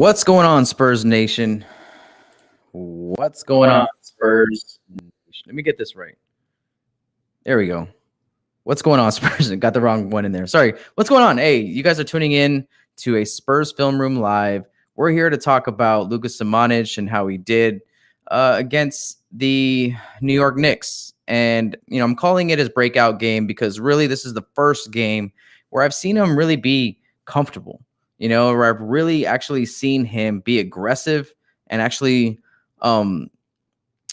What's going on, Spurs Nation? What's going on, Spurs Nation? Let me get this right. There we go. What's going on, Spurs? Got the wrong one in there. Sorry. What's going on? Hey, you guys are tuning in to a Spurs Film Room Live. We're here to talk about Luka Samanic and how he did against the New York Knicks. And, I'm calling it his breakout game because really this is the first game where I've seen him really be comfortable, where I've really actually seen him be aggressive and actually, on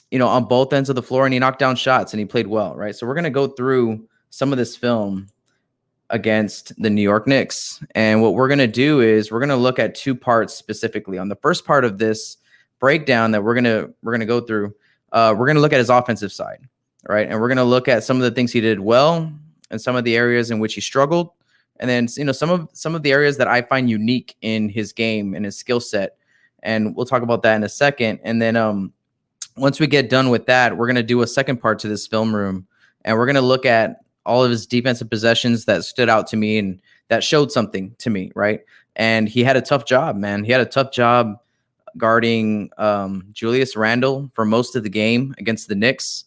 both ends of the floor, and he knocked down shots and he played well, right? So we're going to go through some of this film against the New York Knicks. And what we're going to do is we're going to look at two parts specifically. On the first part of this breakdown that we're going to go through, we're going to look at his offensive side, right? And we're going to look at some of the things he did well and some of the areas in which he struggled. And then, some of the areas that I find unique in his game and his skill set. And we'll talk about that in a second. And then once we get done with that, we're going to do a second part to this film room. And we're going to look at all of his defensive possessions that stood out to me and that showed something to me, right? And he had a tough job, man. He had a tough job guarding Julius Randle for most of the game against the Knicks,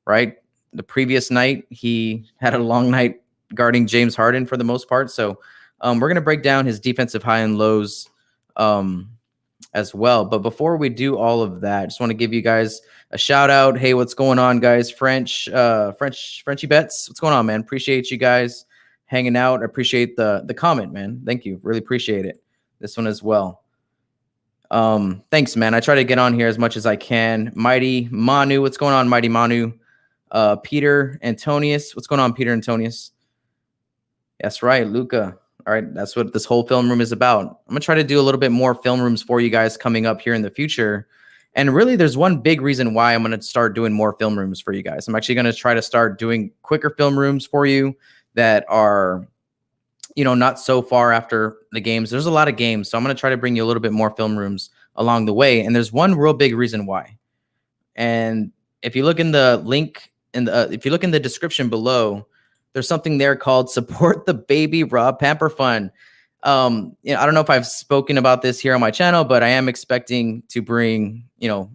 right? The previous night, he had a long night guarding James Harden for the most part. So we're going to break down his defensive high and lows as well. But before we do all of that, I just want to give you guys a shout out. Hey, what's going on, guys? Frenchy Bets, what's going on, man? Appreciate you guys hanging out. I appreciate the comment, man. Thank you. Really appreciate it. This one as well. Thanks, man. I try to get on here as much as I can. Mighty Manu, what's going on, Mighty Manu? Peter Antonius, what's going on, Peter Antonius? That's right, Luka. All right, that's what this whole film room is about. I'm going to try to do a little bit more film rooms for you guys coming up here in the future. And really, there's one big reason why I'm going to start doing more film rooms for you guys. I'm actually going to try to start doing quicker film rooms for you that are, not so far after the games. There's a lot of games, so I'm going to try to bring you a little bit more film rooms along the way. And there's one real big reason why. And if you look in the link, if you look in the description below, there's something there called Support the Baby Rob Pamper Fund. I don't know if I've spoken about this here on my channel, but I am expecting to bring,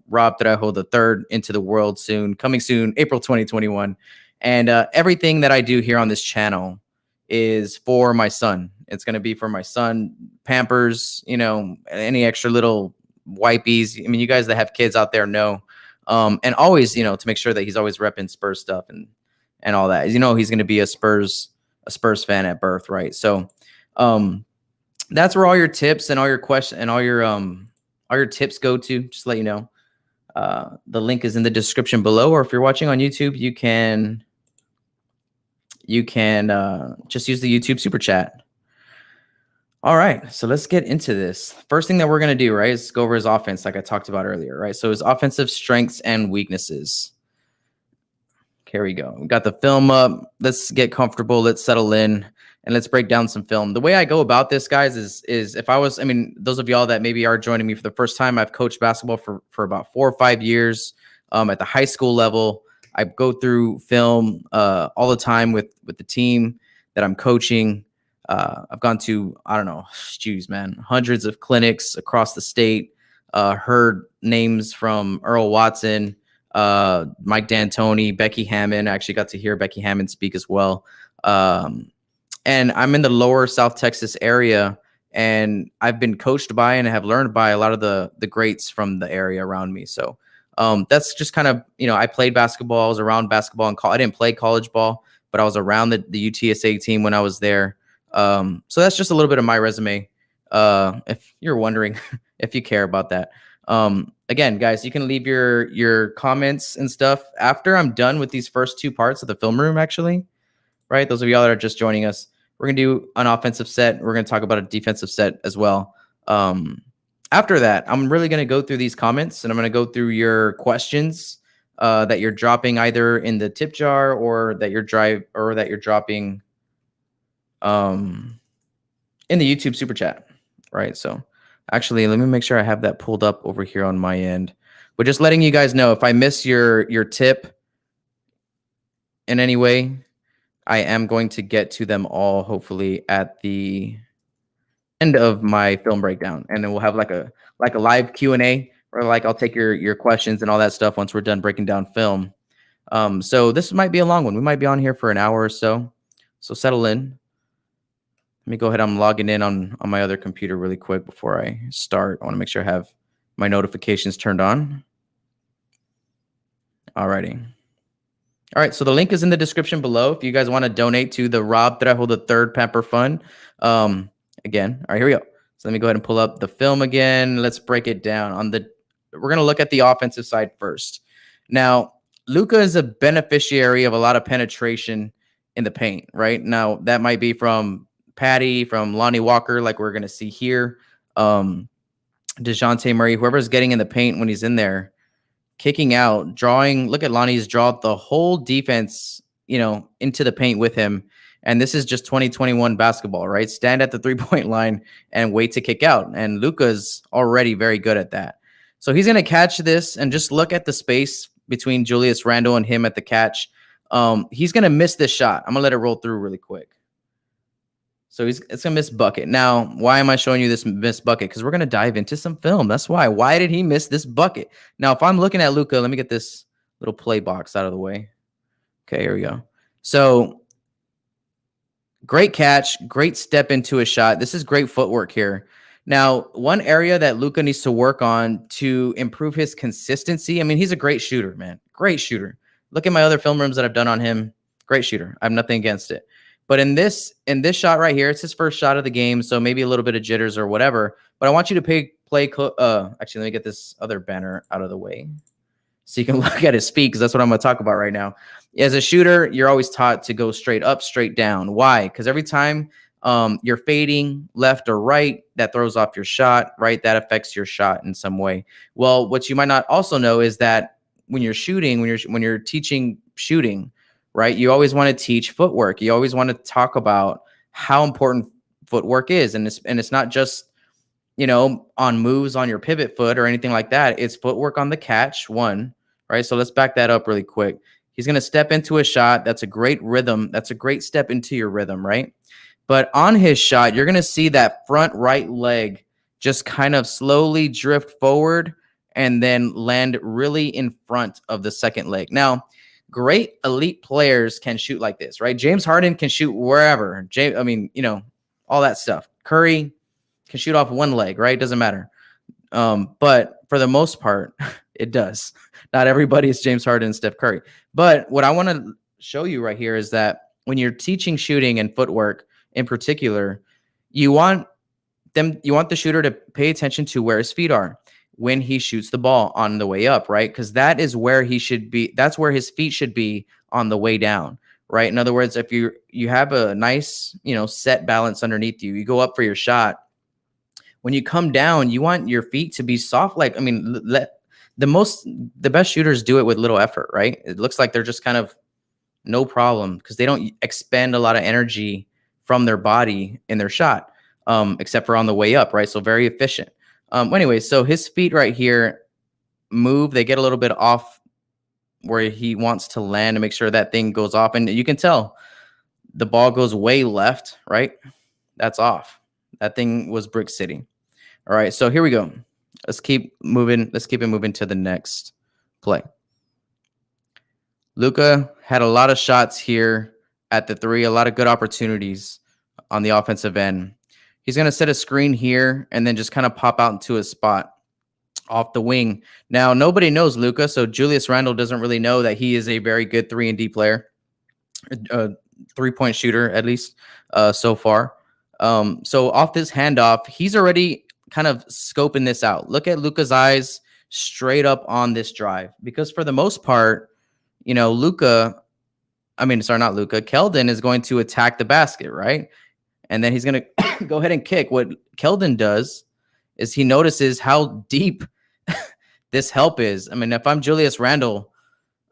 Rob Trejo III into the world soon, coming soon, April 2021. And everything that I do here on this channel is for my son. It's going to be for my son, Pampers, any extra little wipies. I mean, you guys that have kids out there know. And always, to make sure that he's always repping Spurs stuff and all that. He's going to be a Spurs fan at birth, right? So that's where all your tips and all your questions and all your tips go to. Just to let you know. The link is in the description below, or if you're watching on YouTube, you can just use the YouTube super chat. All right, so let's get into this. First thing that we're going to do, right, is go over his offense like I talked about earlier, right? So his offensive strengths and weaknesses. Here we go. We got the film up. Let's get comfortable. Let's settle in and let's break down some film. The way I go about this, guys, is if I was, those of y'all that maybe are joining me for the first time, I've coached basketball for about 4 or 5 years at the high school level. I go through film all the time with the team that I'm coaching. I've gone to, hundreds of clinics across the state, heard names from Earl Watson, Mike D'Antoni, Becky Hammond. I actually got to hear Becky Hammond speak as well. And I'm in the lower South Texas area, and I've been coached by and have learned by a lot of the greats from the area around me. So that's just kind of, I played basketball. I was around basketball and I didn't play college ball, but I was around the UTSA team when I was there. So that's just a little bit of my resume. If you're wondering, if you care about that. Again, guys, you can leave your comments and stuff after I'm done with these first 2 parts of the film room, actually, right? Those of y'all that are just joining us, we're going to do an offensive set. We're going to talk about a defensive set as well. After that, I'm really going to go through these comments and I'm going to go through your questions that you're dropping either in the tip jar or that you're dropping in the YouTube super chat, right? So actually, let me make sure I have that pulled up over here on my end. But just letting you guys know, if I miss your tip in any way, I am going to get to them all, hopefully, at the end of my film breakdown, and then we'll have like a live Q&A, or like I'll take your questions and all that stuff once we're done breaking down film. So this might be a long one. We might be on here for an hour or so. So settle in. Let me go ahead. I'm logging in on my other computer really quick before I start. I want to make sure I have my notifications turned on. Alrighty. All right, so the link is in the description below if you guys want to donate to the Rob Trejo III Pamper Fund. Again, all right, here we go. So let me go ahead and pull up the film again. Let's break it down. We're going to look at the offensive side first. Now, Luka is a beneficiary of a lot of penetration in the paint, right? Now, that might be from Patty, from Lonnie Walker, like we're going to see here. DeJounte Murray, whoever's getting in the paint when he's in there, kicking out, drawing. Look at Lonnie's draw the whole defense, into the paint with him. And this is just 2021 basketball, right? Stand at the 3-point line and wait to kick out. And Luka's already very good at that. So he's going to catch this, and just look at the space between Julius Randle and him at the catch. He's going to miss this shot. I'm going to let it roll through really quick. So it's going to miss bucket. Now, why am I showing you this missed bucket? Because we're going to dive into some film. That's why. Why did he miss this bucket? Now, if I'm looking at Luka, let me get this little play box out of the way. Okay, here we go. So great catch, great step into a shot. This is great footwork here. Now, one area that Luka needs to work on to improve his consistency. I mean, he's a great shooter, man. Great shooter. Look at my other film rooms that I've done on him. Great shooter. I have nothing against it. But in this shot right here, it's his first shot of the game, so maybe a little bit of jitters or whatever. But I want you to play. Actually, let me get this other banner out of the way so you can look at his feet, because that's what I'm going to talk about right now. As a shooter, you're always taught to go straight up, straight down. Why? Because every time you're fading left or right, that throws off your shot, right? That affects your shot in some way. Well, what you might not also know is that when you're shooting, when you're teaching shooting, right, you always want to teach footwork. You always want to talk about how important footwork is. And it's not just, on moves on your pivot foot or anything like that. It's footwork on the catch, one, right? So let's back that up really quick. He's going to step into a shot. That's a great rhythm. That's a great step into your rhythm, right? But on his shot, you're going to see that front right leg just kind of slowly drift forward and then land really in front of the second leg. Now, great elite players can shoot like this, right? James Harden can shoot wherever. All that stuff. Curry can shoot off one leg, right? Doesn't matter. But for the most part, it does. Not everybody is James Harden and Steph Curry. But what I want to show you right here is that when you're teaching shooting and footwork in particular, you want the shooter to pay attention to where his feet are when he shoots the ball on the way up, right? Because that is where he should be. That's where his feet should be on the way down, right? In other words, if you have a nice, set balance underneath you, you go up for your shot. When you come down, you want your feet to be soft. The best shooters do it with little effort, right? It looks like they're just kind of no problem because they don't expend a lot of energy from their body in their shot, except for on the way up, right? So very efficient. Anyway, so his feet right here move. They get a little bit off where he wants to land to make sure that thing goes off. And you can tell the ball goes way left, right? That's off. That thing was Brick City. All right, so here we go. Let's keep moving. Let's keep it moving to the next play. Luka had a lot of shots here at the three, a lot of good opportunities on the offensive end. He's going to set a screen here and then just kind of pop out into a spot off the wing. Now, nobody knows Luka, so Julius Randle doesn't really know that he is a very good 3-and-D player, three-point shooter, at least so far. So off this handoff, he's already kind of scoping this out. Look at Luka's eyes straight up on this drive, because for the most part, Keldon is going to attack the basket, right? And then he's going to go ahead and kick. What Keldon does is he notices how deep this help is. I mean, if I'm Julius Randle,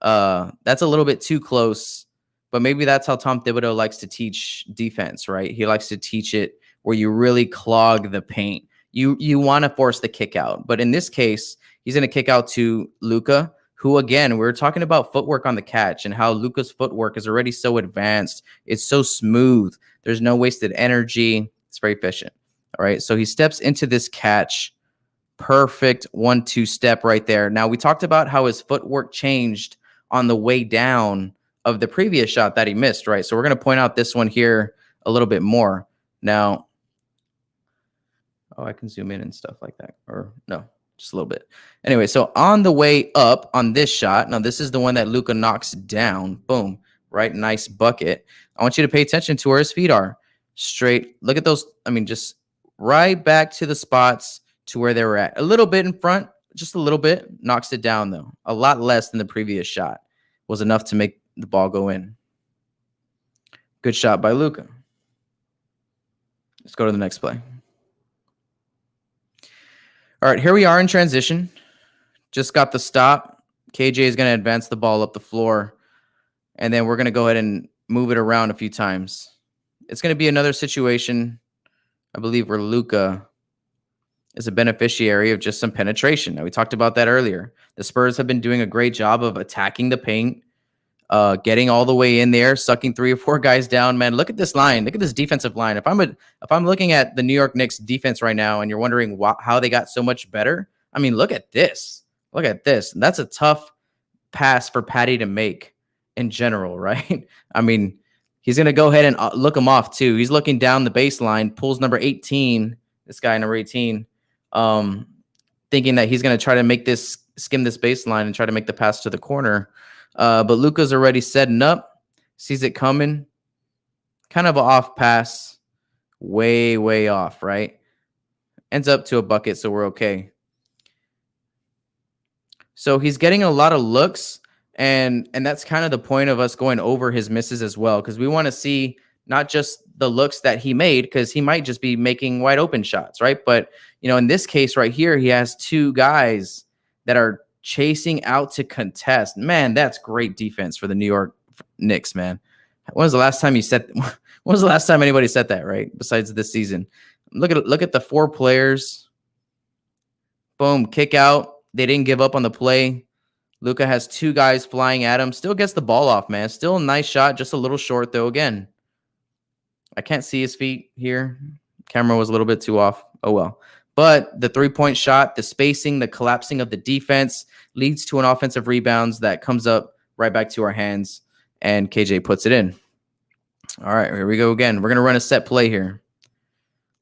that's a little bit too close, but maybe that's how Tom Thibodeau likes to teach defense, right? He likes to teach it where you really clog the paint. You want to force the kick out. But in this case, he's going to kick out to Luka, who, again, we're talking about footwork on the catch and how Luka's footwork is already so advanced. It's so smooth. There's no wasted energy. It's very efficient. right? So he steps into this catch. Perfect 1-2 step right there. Now, we talked about how his footwork changed on the way down of the previous shot that he missed, right? So we're going to point out this one here a little bit more. Now, I can zoom in and stuff like that. Or no, just a little bit. Anyway, so on the way up on this shot, now this is the one that Luka knocks down. Boom, right? Nice bucket. I want you to pay attention to where his feet are. Straight. Look at those. I mean, just right back to the spots to where they were at. A little bit in front, just a little bit. Knocks it down, though. A lot less than the previous shot. Was enough to make the ball go in. Good shot by Luka. Let's go to the next play. All right, here we are in transition. Just got the stop. KJ is going to advance the ball up the floor. And then we're going to go ahead and move it around a few times. It's going to be another situation, I believe, where Luka is a beneficiary of just some penetration. Now, we talked about that earlier. The Spurs have been doing a great job of attacking the paint, getting all the way in there, sucking 3 or 4 guys down. Man, look at this line. Look at this defensive line. If I'm looking at the New York Knicks defense right now and you're wondering how they got so much better, I mean, look at this. Look at this. That's a tough pass for Patty to make in general, right? I mean, he's going to go ahead and look him off too. He's looking down the baseline, pulls number 18, this guy number 18, thinking that he's going to try to skim this baseline and try to make the pass to the corner. But Luka's already setting up, sees it coming, kind of an off pass, way, way off, right? Ends up to a bucket, so we're okay. So he's getting a lot of looks, and that's kind of the point of us going over his misses as well, because we want to see not just the looks that he made, because he might just be making wide open shots, right? But, in this case right here, he has 2 guys that are chasing out to contest. Man, that's great defense for the New York Knicks, man. When was the last time anybody said that, right? Besides this season. Look at the 4 players. Boom, kick out. They didn't give up on the play. Luka has 2 guys flying at him. Still gets the ball off, man. Still a nice shot, just a little short though again. I can't see his feet here. Camera was a little bit too off. Oh well. But the 3-point shot, the spacing, the collapsing of the defense leads to an offensive rebounds that comes up right back to our hands, and KJ puts it in. All right, here we go again. We're going to run a set play here.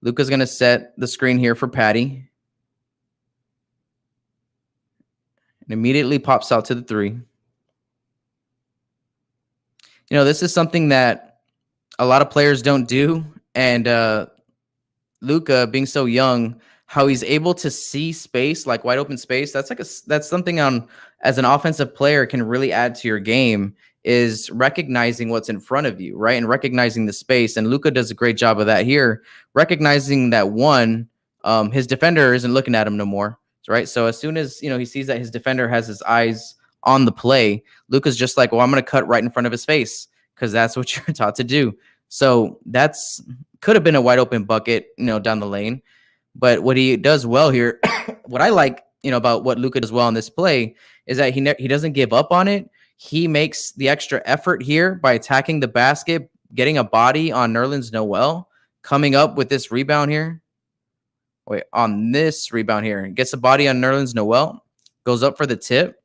Luka's going to set the screen here for Patty. And immediately pops out to the 3. This is something that a lot of players don't do, and Luka, being so young, how he's able to see space, like wide open space, that's something as an offensive player can really add to your game, is recognizing what's in front of you, right? And recognizing the space. And Luka does a great job of that here, recognizing that his defender isn't looking at him no more, right? So as soon as, he sees that his defender has his eyes on the play, Luka's just like, well, I'm going to cut right in front of his face, because that's what you're taught to do. So could have been a wide open bucket, down the lane. But what he does well here, what I like, about what Luka does well in this play, is that he doesn't give up on it. He makes the extra effort here by attacking the basket, getting a body on Nerlens Noel, coming up with this rebound here. On this rebound here, gets a body on Nerlens Noel, goes up for the tip,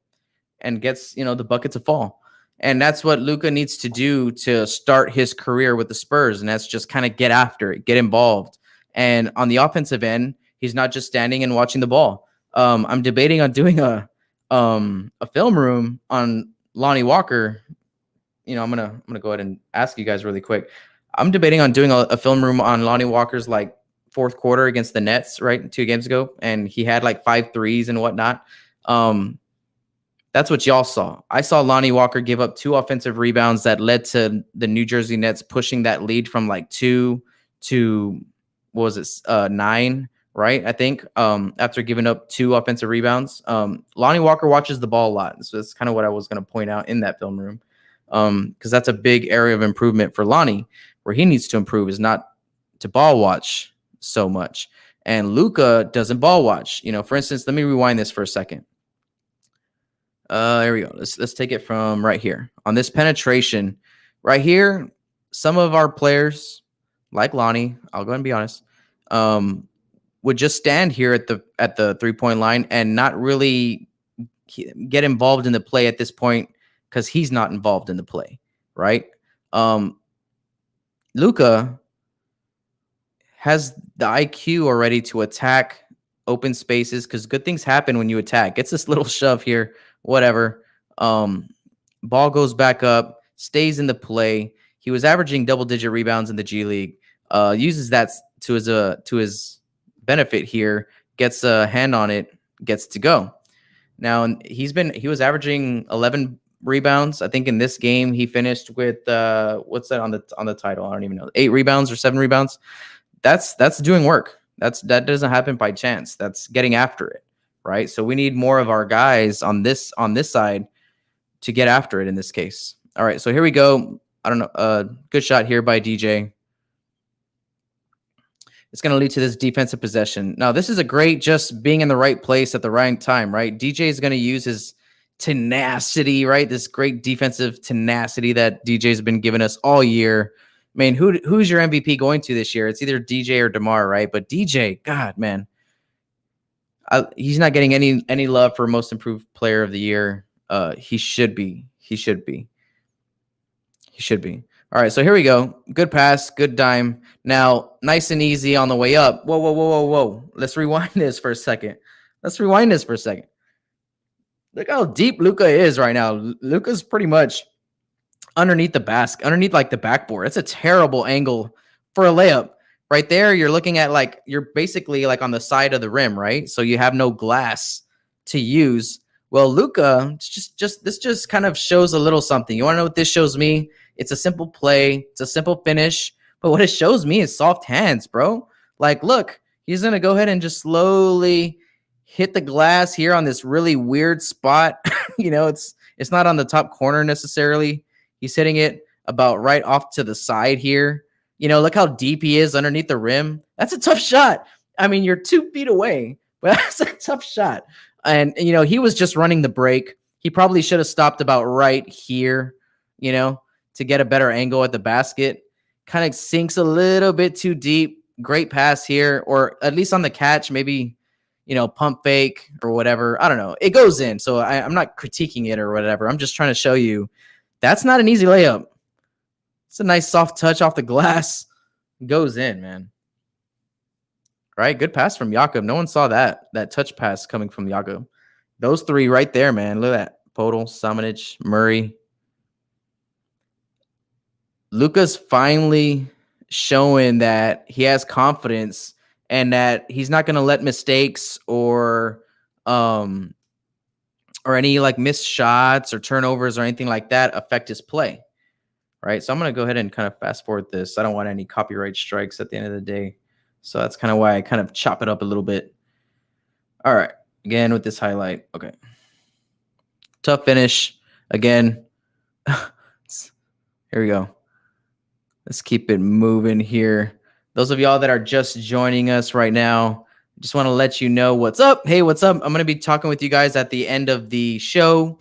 and gets, the bucket to fall. And that's what Luka needs to do to start his career with the Spurs. And that's just kind of get after it, get involved. And on the offensive end, he's not just standing and watching the ball. I'm debating on doing a film room on Lonnie Walker. I'm gonna go ahead and ask you guys really quick. I'm debating on doing a film room on Lonnie Walker's like 4th quarter against the Nets, right, 2 games ago, and he had like 5 threes and whatnot. That's what y'all saw. I saw Lonnie Walker give up 2 offensive rebounds that led to the New Jersey Nets pushing that lead from like 2 to 9, right? I think after giving up 2 offensive rebounds. Lonnie Walker watches the ball a lot. So that's kind of what I was going to point out in that film room, because that's a big area of improvement for Lonnie. Where he needs to improve is not to ball watch so much. And Luka doesn't ball watch. For instance, let me rewind this for a second. There we go. Let's take it from right here. On this penetration, right here, some of our players, like Lonnie, I'll go ahead and be honest, would just stand here at the 3-point line and not really get involved in the play at this point because he's not involved in the play, right? Luka has the IQ already to attack open spaces because good things happen when you attack. Gets this little shove here, whatever. Ball goes back up, stays in the play. He was averaging double-digit rebounds in the G League. Uses that to his benefit here. Gets a hand on it, gets to go. Now he was averaging 11 rebounds. I think in this game he finished with what's that on the title? I don't even know. 8 rebounds or 7 rebounds. That's doing work. That doesn't happen by chance. That's getting after it, right? So we need more of our guys on this side to get after it in this case. All right, so here we go. I don't know. Good shot here by DJ. It's going to lead to this defensive possession. Now, this is a great just being in the right place at the right time, right? DJ is going to use his tenacity, right? This great defensive tenacity that DJ's been giving us all year. I mean, who's your MVP going to this year? It's either DJ or DeMar, right? But DJ, God, man, he's not getting any love for most improved player of the year. He should be. All right, so here we go. Good pass, good dime. Now, nice and easy on the way up. Whoa. Let's rewind this for a second. Look how deep Luka is right now. Luka's pretty much underneath the backboard. It's a terrible angle for a layup. Right there, you're looking at you're basically on the side of the rim, right? So you have no glass to use. Well, Luka, this just kind of shows a little something. You want to know what this shows me? It's a simple play. It's a simple finish. But what it shows me is soft hands, bro. Look, he's going to go ahead and just slowly hit the glass here on this really weird spot. It's not on the top corner necessarily. He's hitting it about right off to the side here. Look how deep he is underneath the rim. That's a tough shot. I mean, you're 2 feet away, but that's a tough shot. And, he was just running the break. He probably should have stopped about right here, to get a better angle at the basket. Kind of sinks a little bit too deep. Great pass here, or at least on the catch, maybe, pump fake or whatever. I don't know. It goes in. So I'm not critiquing it or whatever. I'm just trying to show you that's not an easy layup. It's a nice soft touch off the glass. Goes in, man. Right? Good pass from Jakob. No one saw that touch pass coming from Jakob. Those 3 right there, man. Look at that. Podol, Samanic, Murray. Luka's finally showing that he has confidence and that he's not going to let mistakes or any missed shots or turnovers or anything like that affect his play. Right? So I'm going to go ahead and kind of fast forward this. I don't want any copyright strikes at the end of the day. So that's kind of why I kind of chop it up a little bit. All right. Again with this highlight. Okay. Tough finish. Again. Here we go. Let's keep it moving here. Those of y'all that are just joining us right now, just want to let you know what's up. Hey, what's up? I'm going to be talking with you guys at the end of the show.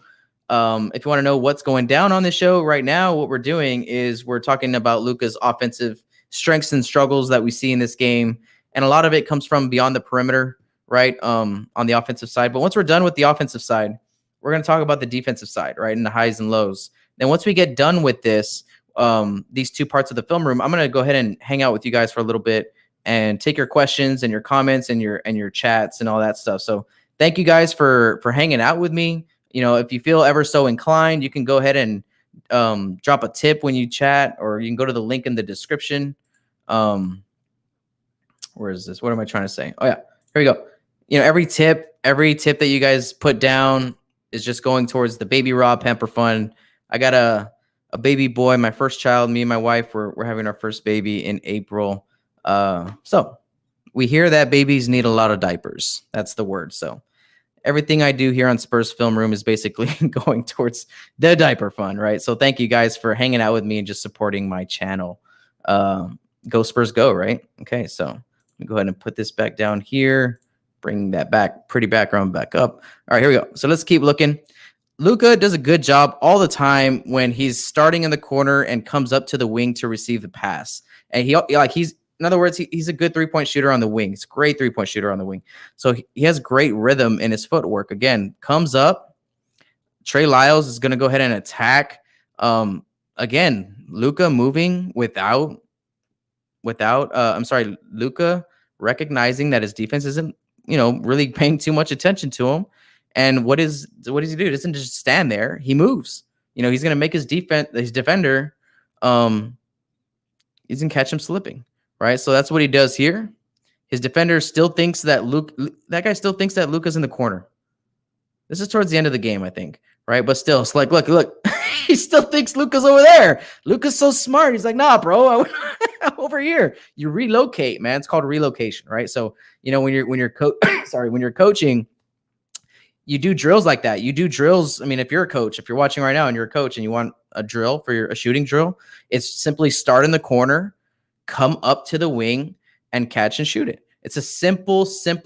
If you want to know what's going down on the show right now, what we're doing is we're talking about Luka's offensive strengths and struggles that we see in this game. And a lot of it comes from beyond the perimeter, right? On the offensive side. But once we're done with the offensive side, we're going to talk about the defensive side, right? And the highs and lows. Then once we get done with this, these 2 parts of the film room, I'm going to go ahead and hang out with you guys for a little bit and take your questions and your comments and your chats and all that stuff. So thank you guys for hanging out with me. If you feel ever so inclined, you can go ahead and drop a tip when you chat, or you can go to the link in the description. Where is this? What am I trying to say? Oh yeah, here we go. Every tip that you guys put down is just going towards the Baby Raw Pamper Fund. I got a baby boy, my first child. Me and my wife, we're having our first baby in April. So we hear that babies need a lot of diapers. That's the word. So everything I do here on Spurs Film Room is basically going towards the diaper fund, right? So thank you guys for hanging out with me and just supporting my channel. Go Spurs go, right? Okay, so let me go ahead and put this back down here. Bring that pretty background back up. All right, here we go. So let's keep looking. Luka does a good job all the time when he's starting in the corner and comes up to the wing to receive the pass. And he's in other words, he's a good 3-point shooter on the wing. He's a great 3-point shooter on the wing. So he has great rhythm in his footwork. Again, comes up. Trey Lyles is going to go ahead and attack. Again, Luka moving without Luka recognizing that his defense isn't, really paying too much attention to him. And what does he do? He doesn't just stand there. He moves. He's going to make his defender, he's going to catch him slipping, right? So that's what he does here. His defender still thinks that Luka's in the corner. This is towards the end of the game, I think, right? But still, it's like, look, he still thinks Luka's over there. Luka's so smart. He's like, nah, bro, I'm over here. You relocate, man. It's called relocation, right? So, when you're coaching, you do drills like that. You do drills. I mean, if you're a coach, if you're watching right now and you're a coach and you want a drill for a shooting drill, it's simply start in the corner, come up to the wing, and catch and shoot it. It's a simple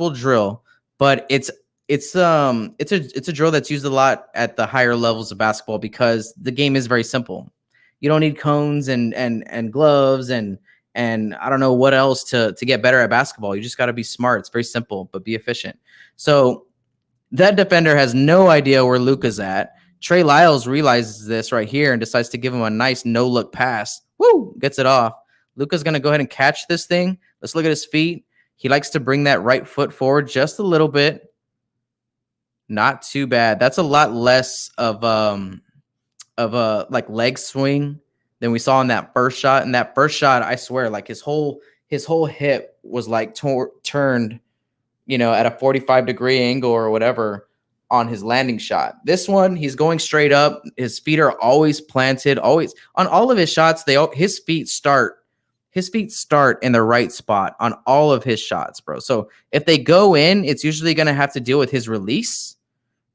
drill, but it's a drill that's used a lot at the higher levels of basketball because the game is very simple. You don't need cones and gloves and I don't know what else to get better at basketball. You just got to be smart. It's very simple, but be efficient. So that defender has no idea where Luka's at. Trey Lyles realizes this right here and decides to give him a nice no-look pass. Woo! Gets it off. Luka's going to go ahead and catch this thing. Let's look at his feet. He likes to bring that right foot forward just a little bit. Not too bad. That's a lot less of a like leg swing than we saw in that first shot. In that first shot, I swear, like his whole hip was like turned, at a 45-degree angle or whatever on his landing shot. This one, he's going straight up. His feet are always planted. Always on all of his shots. His feet start in the right spot on all of his shots, bro. So if they go in, it's usually going to have to deal with his release,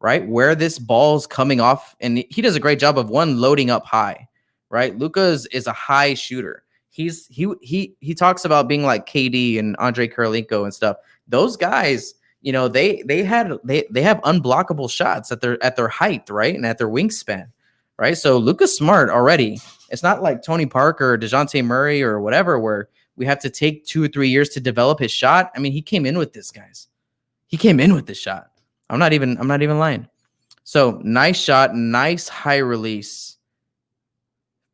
right? Where this ball's coming off. And he does a great job of loading up high, right? Luka is a high shooter. He talks about being like KD and Andre Karolinko and stuff. Those guys, they have unblockable shots at their height, right? And at their wingspan, right? So Luka's smart already. It's not like Tony Parker or DeJounte Murray or whatever, where we have to take 2 or 3 years to develop his shot. I mean, he came in with this, guys. He came in with this shot. I'm not even lying. So nice shot, nice high release.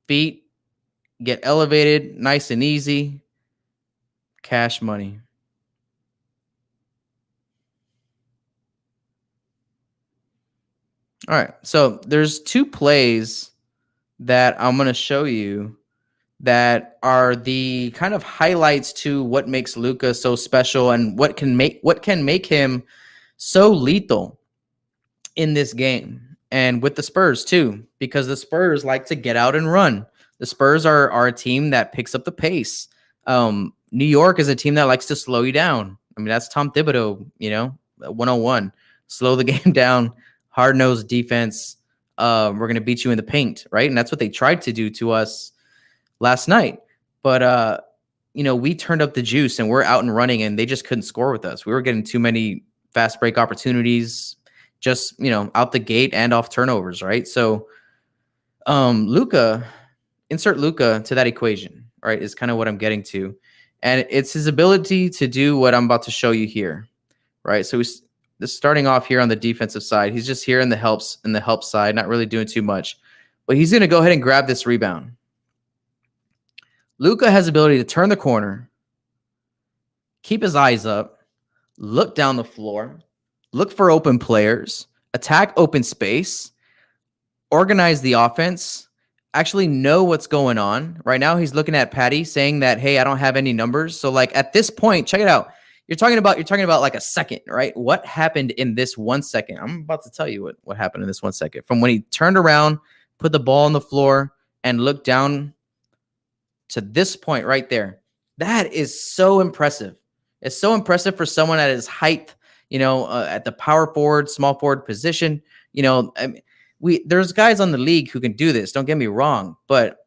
Feet get elevated, nice and easy. Cash money. All right, so there's 2 plays that I'm going to show you that are the kind of highlights to what makes Luka so special and what can make him so lethal in this game and with the Spurs too, because the Spurs like to get out and run. The Spurs are a team that picks up the pace. New York is a team that likes to slow you down. I mean, that's Tom Thibodeau, 101. Slow the game down. Hard-nosed defense. We're going to beat you in the paint, right? And that's what they tried to do to us last night. But, we turned up the juice and we're out and running and they just couldn't score with us. We were getting too many fast break opportunities just, out the gate and off turnovers, right? So insert Luka to that equation, right, is kind of what I'm getting to. And it's his ability to do what I'm about to show you here, right? So starting off here on the defensive side, he's just here in the help side, not really doing too much. But he's going to go ahead and grab this rebound. Luka has the ability to turn the corner, keep his eyes up, look down the floor, look for open players, attack open space, organize the offense, actually know what's going on. Right now, he's looking at Patty saying that, hey, I don't have any numbers. So, like, at this point, check it out. You're talking about like a second, right? What happened in this 1 second? I'm about to tell you what happened in this 1 second. From when he turned around, put the ball on the floor, and looked down to this point right there. That is so impressive. It's so impressive for someone at his height, at the power forward, small forward position. There's guys on the league who can do this. Don't get me wrong, but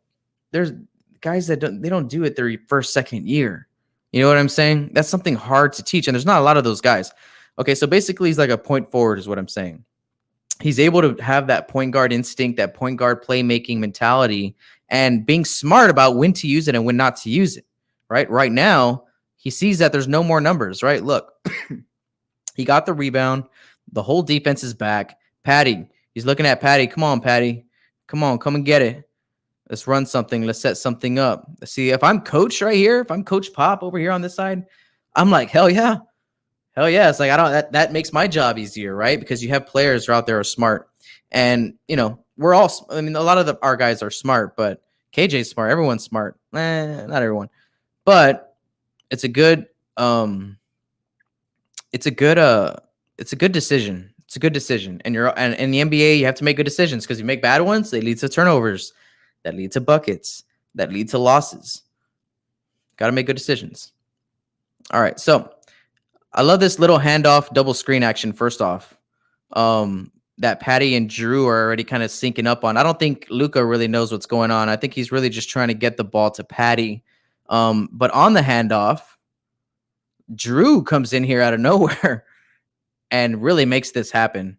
there's guys that don't do it their first, second year. You know what I'm saying? That's something hard to teach, and there's not a lot of those guys. Okay, so basically he's like a point forward is what I'm saying. He's able to have that point guard instinct, that point guard playmaking mentality, and being smart about when to use it and when not to use it, right? Right now, he sees that there's no more numbers, right? Look, he got the rebound. The whole defense is back. Patty, he's looking at Patty. Come on, Patty. Come on, come and get it. Let's run something. Let's set something up. See, if I'm coach right here, if I'm Coach Pop over here on this side, I'm like, hell yeah. Hell yeah. It's like, that makes my job easier, right? Because you have players who are out there are smart. And, we're all, a lot of our guys are smart, but KJ's smart. Everyone's smart. Not everyone. But it's a good, it's a good decision. It's a good decision. And and in the NBA, you have to make good decisions because you make bad ones, they lead to turnovers, that lead to buckets, that lead to losses. Got to make good decisions. All right. So I love this little handoff double screen action. First off, that Patty and Drew are already kind of syncing up on. I don't think Luka really knows what's going on. I think he's really just trying to get the ball to Patty. But on the handoff, Drew comes in here out of nowhere and really makes this happen.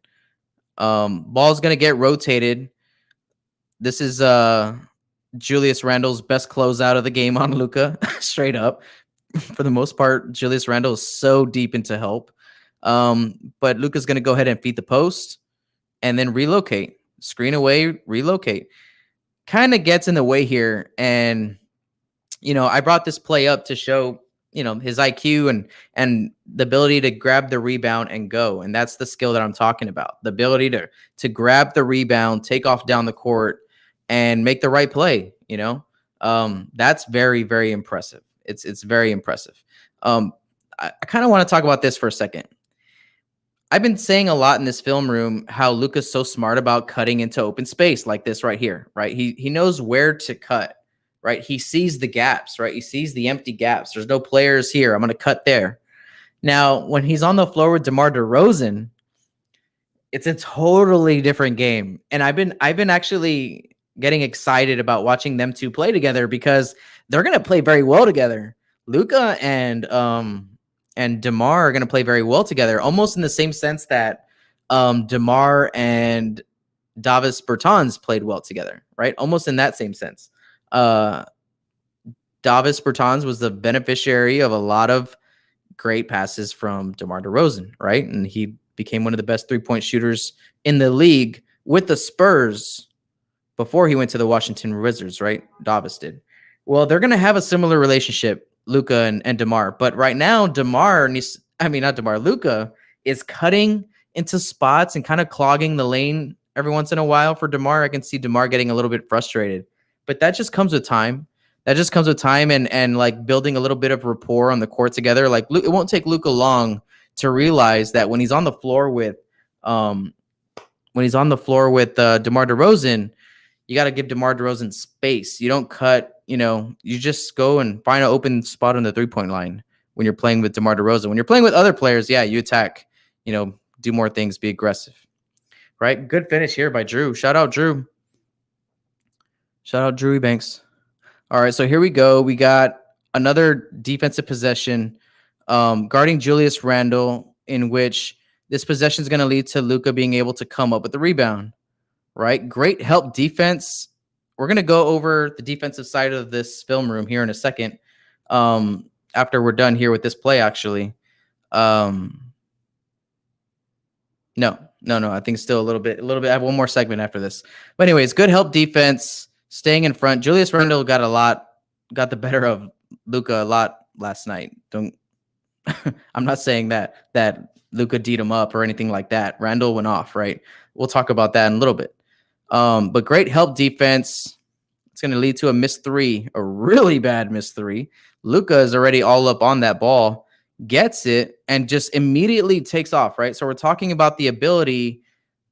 Ball's going to get rotated. This is Julius Randle's best closeout of the game on Luka, straight up. For the most part, Julius Randle is so deep into help. But Luka's going to go ahead and feed the post and then relocate. Screen away, relocate. Kind of gets in the way here. And, I brought this play up to show, his IQ and the ability to grab the rebound and go. And that's the skill that I'm talking about. The ability to grab the rebound, take off down the court, and make the right play, That's very, very impressive. It's very impressive. I kind of want to talk about this for a second. I've been saying a lot in this film room how Luka's so smart about cutting into open space like this right here, right? He knows where to cut, right? He sees the gaps, right? He sees the empty gaps. There's no players here. I'm going to cut there. Now, when he's on the floor with DeMar DeRozan, it's a totally different game. And I've been actually getting excited about watching them two play together because they're going to play very well together. Luka and DeMar are going to play very well together, almost in the same sense that DeMar and Davis Bertans played well together, right? Almost in that same sense. Davis Bertans was the beneficiary of a lot of great passes from DeMar DeRozan, right? And he became one of the best three-point shooters in the league with the Spurs before he went to the Washington Wizards, right? Davis did. Well, they're going to have a similar relationship, Luka and DeMar. But right now, Luka is cutting into spots and kind of clogging the lane every once in a while for DeMar. I can see DeMar getting a little bit frustrated. But that just comes with time. And like building a little bit of rapport on the court together. Like it won't take Luka long to realize that when he's on the floor with DeMar DeRozan, you got to give DeMar DeRozan space. You don't cut, you just go and find an open spot on the 3-point line when you're playing with DeMar DeRozan. When you're playing with other players, yeah, you attack, do more things, be aggressive, right? Good finish here by Drew. Shout out Drew. Shout out Drew Banks. All right, so here we go. We got another defensive possession guarding Julius Randle, in which this possession is going to lead to Luka being able to come up with the rebound, right? Great help defense. We're going to go over the defensive side of this film room here in a second after we're done here with this play, actually. No. I think still a little bit. I have one more segment after this. But anyways, good help defense, staying in front. Julius Randle got the better of Luka a lot last night. I'm not saying that Luka D'd him up or anything like that. Randle went off, right? We'll talk about that in a little bit. But great help defense. It's going to lead to a missed three, a really bad missed three. Luka is already all up on that ball, gets it, and just immediately takes off, right? So we're talking about the ability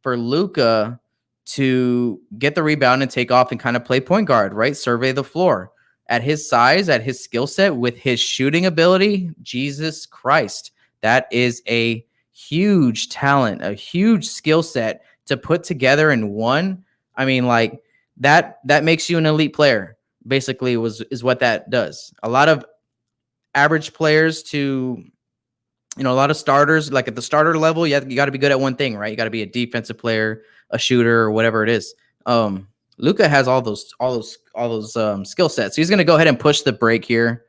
for Luka to get the rebound and take off and kind of play point guard, right? Survey the floor. At his size, at his skill set, with his shooting ability, Jesus Christ, that is a huge talent, a huge skill set to put together in one. I mean, like that makes you an elite player, basically, is what that does. A lot of average players to, a lot of starters, like at the starter level, you got to be good at one thing, right? You got to be a defensive player, a shooter, or whatever it is. Luka has all those skill sets. So he's going to go ahead and push the break here.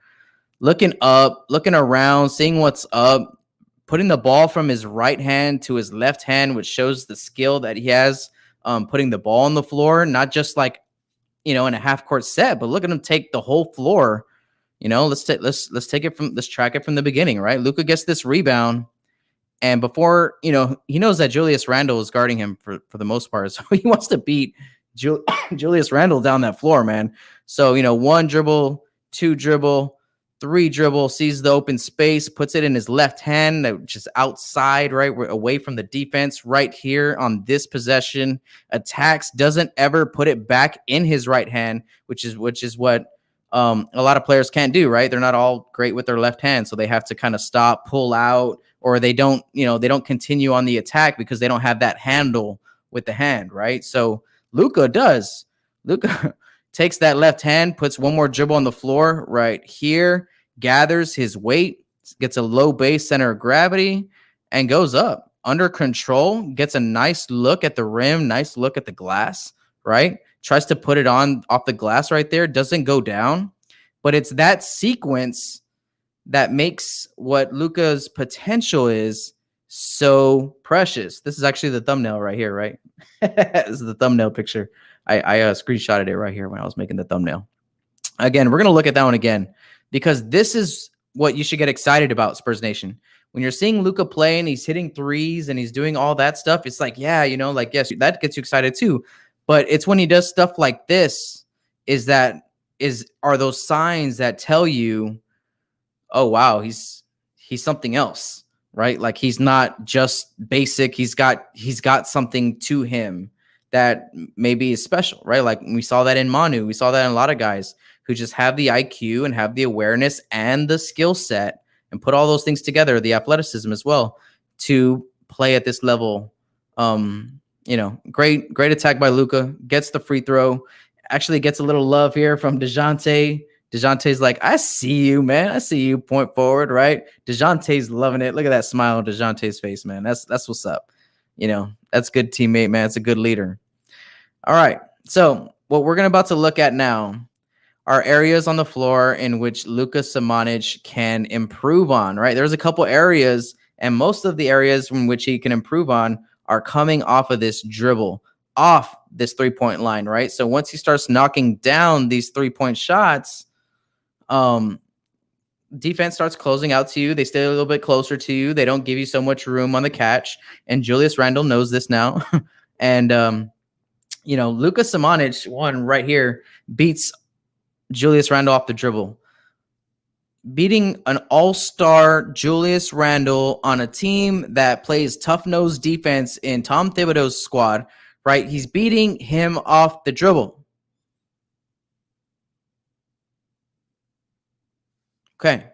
looking up, looking around, seeing what's up, putting the ball from his right hand to his left hand, which shows the skill that he has, putting the ball on the floor, not just like, in a half court set, but look at him take the whole floor. Let's track it from the beginning, right? Luka gets this rebound, and before, he knows that Julius Randle is guarding him for the most part. So he wants to beat Julius Randle down that floor, man. So, one dribble, two dribble, three dribble, sees the open space, puts it in his left hand, which is outside, right? We're away from the defense right here on this possession. Attacks, doesn't ever put it back in his right hand, which is what a lot of players can't do, right? They're not all great with their left hand. So they have to kind of stop, pull out, or they don't continue on the attack because they don't have that handle with the hand, right? So Luka does. Luka takes that left hand, puts one more dribble on the floor right here, gathers his weight, gets a low base center of gravity, and goes up. Under control, gets a nice look at the rim, nice look at the glass, right? Tries to put it on off the glass right there, doesn't go down. But it's that sequence that makes what Luka's potential is so precious. This is actually the thumbnail right here, right? This is the thumbnail picture. I screenshotted it right here when I was making the thumbnail. Again, we're going to look at that one again because this is what you should get excited about, Spurs Nation. When you're seeing Luka play and he's hitting threes and he's doing all that stuff, it's like, yeah, yes, that gets you excited too. But it's when he does stuff like this are those signs that tell you, oh, wow, he's something else, right? Like he's not just basic. He's got something to him that maybe is special, right? Like we saw that in Manu. We saw that in a lot of guys who just have the IQ and have the awareness and the skill set and put all those things together, the athleticism as well, to play at this level. Great attack by Luka. Gets the free throw. Actually gets a little love here from DeJounte. DeJounte's like, I see you, man. I see you, point forward, right? DeJounte's loving it. Look at that smile on DeJounte's face, man. That's what's up. That's a good teammate, man. It's a good leader. All right. So what we're about to look at now are areas on the floor in which Luka Samanic can improve on, right? There's a couple areas, and most of the areas from which he can improve on are coming off of this dribble, off this three-point line, right? So once he starts knocking down these three-point shots, defense starts closing out to you. They stay a little bit closer to you. They don't give you so much room on the catch. And Julius Randle knows this now. And, Luka Samanic, one right here, beats Julius Randle off the dribble. Beating an all-star Julius Randle on a team that plays tough-nosed defense in Tom Thibodeau's squad, right? He's beating him off the dribble. Okay.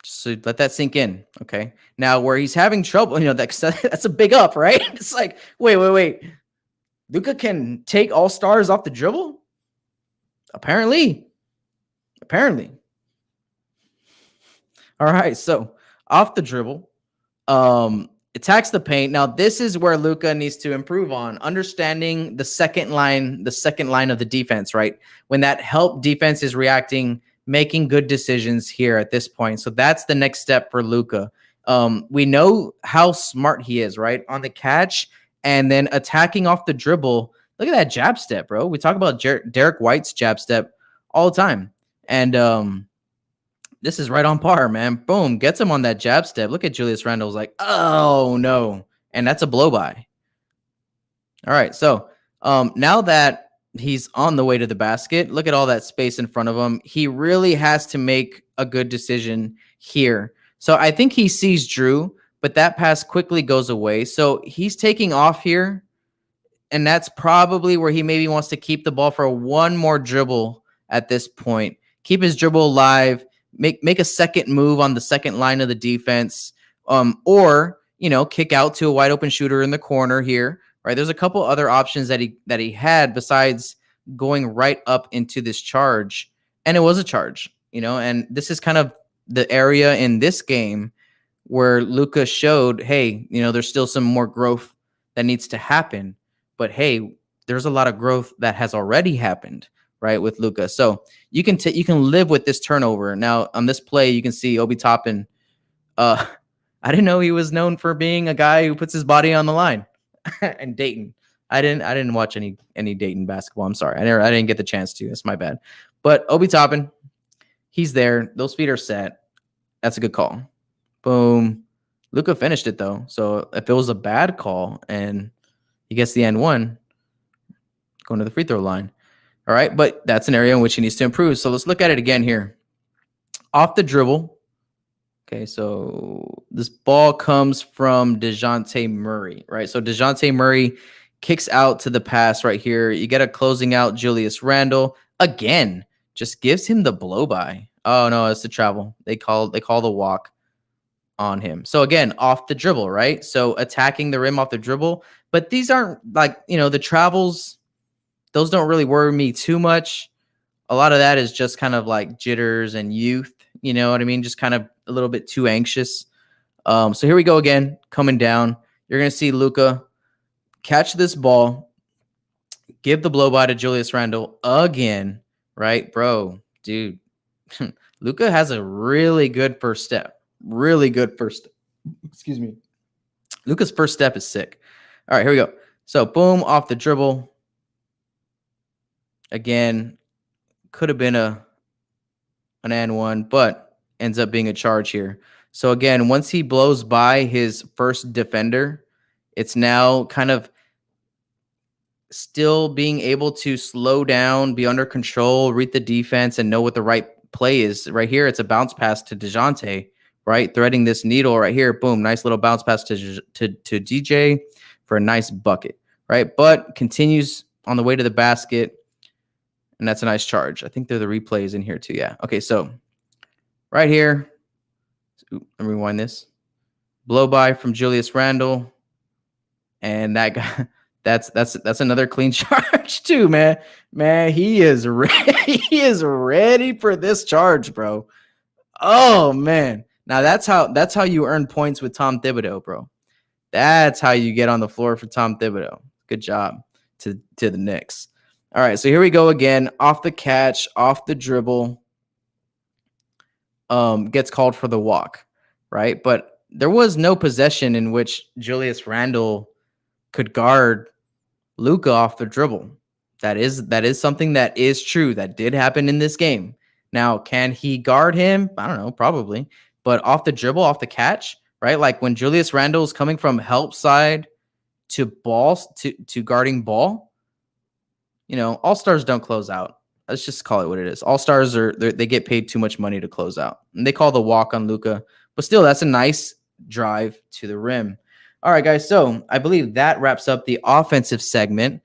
So let that sink in. Okay. Now where he's having trouble, that's a big up, right? It's like, wait. Luka can take all stars off the dribble? Apparently. All right. So off the dribble, attacks the paint. Now this is where Luka needs to improve on understanding the second line of the defense, right? When that help defense is reacting, making good decisions here at this point. So that's the next step for Luka. We know how smart he is, right? On the catch and then attacking off the dribble. Look at that jab step, bro. We talk about Derek White's jab step all the time. And this is right on par, man. Boom, gets him on that jab step. Look at Julius Randle's like, oh, no. And that's a blow by. All right, so now that he's on the way to the basket, look at all that space in front of him. He really has to make a good decision here. So I think he sees Drew, but that pass quickly goes away. So he's taking off here, and that's probably where he maybe wants to keep the ball for one more dribble at this point. Keep his dribble alive, make a second move on the second line of the defense, or, kick out to a wide open shooter in the corner here, right? There's a couple other options that he had besides going right up into this charge, and it was a charge, and this is kind of the area in this game where Luka showed, hey, there's still some more growth that needs to happen, but hey, there's a lot of growth that has already happened, right, with Luka. So you can live with this turnover. Now on this play, you can see Obi Toppin. I didn't know he was known for being a guy who puts his body on the line. And Dayton, I didn't watch any Dayton basketball. I'm sorry, I didn't get the chance to. That's my bad. But Obi Toppin, he's there. Those feet are set. That's a good call. Boom. Luka finished it though. So if it was a bad call and he gets the end one, going to the free throw line. All right. But that's an area in which he needs to improve. So let's look at it again here. Off the dribble. Okay. So this ball comes from DeJounte Murray, right? So DeJounte Murray kicks out to the pass right here. You get a closing out Julius Randle again, just gives him the blow by. Oh no, it's the travel. They call the walk on him. So again, off the dribble, right? So attacking the rim off the dribble. But these aren't like, the travels, those don't really worry me too much. A lot of that is just kind of like jitters and youth, you know what I mean? Just kind of a little bit too anxious. So here we go again, coming down. You're going to see Luka catch this ball, give the blow by to Julius Randle again, right? Bro, dude, Luka has a really good first step. Really good first. Excuse me. Luka's first step is sick. All right, here we go. So boom, off the dribble. Again, could have been an and one, but ends up being a charge here. So again, once he blows by his first defender, it's now kind of still being able to slow down, be under control, read the defense, and know what the right play is. Right here, it's a bounce pass to DeJounte, right? Threading this needle right here. Boom, nice little bounce pass to DJ for a nice bucket, right? But continues on the way to the basket, and that's a nice charge. I think they're the replays in here too. Yeah. Okay, so right here, let me rewind this. Blow by from Julius Randle, and that guy. That's another clean charge too, man. Man, he is ready. He is ready for this charge, bro. Oh man. Now that's how you earn points with Tom Thibodeau, bro. That's how you get on the floor for Tom Thibodeau. Good job to the Knicks. All right, so here we go again. Off the catch, off the dribble. Gets called for the walk, right? But there was no possession in which Julius Randle could guard Luka off the dribble. That is something that is true. That did happen in this game. Now, can he guard him? I don't know, probably. But off the dribble, off the catch, right? Like when Julius Randle is coming from help side to ball to guarding ball, All Stars don't close out. Let's just call it what it is. All Stars they get paid too much money to close out, and they call the walk on Luka. But still, that's a nice drive to the rim. All right, guys. So I believe that wraps up the offensive segment.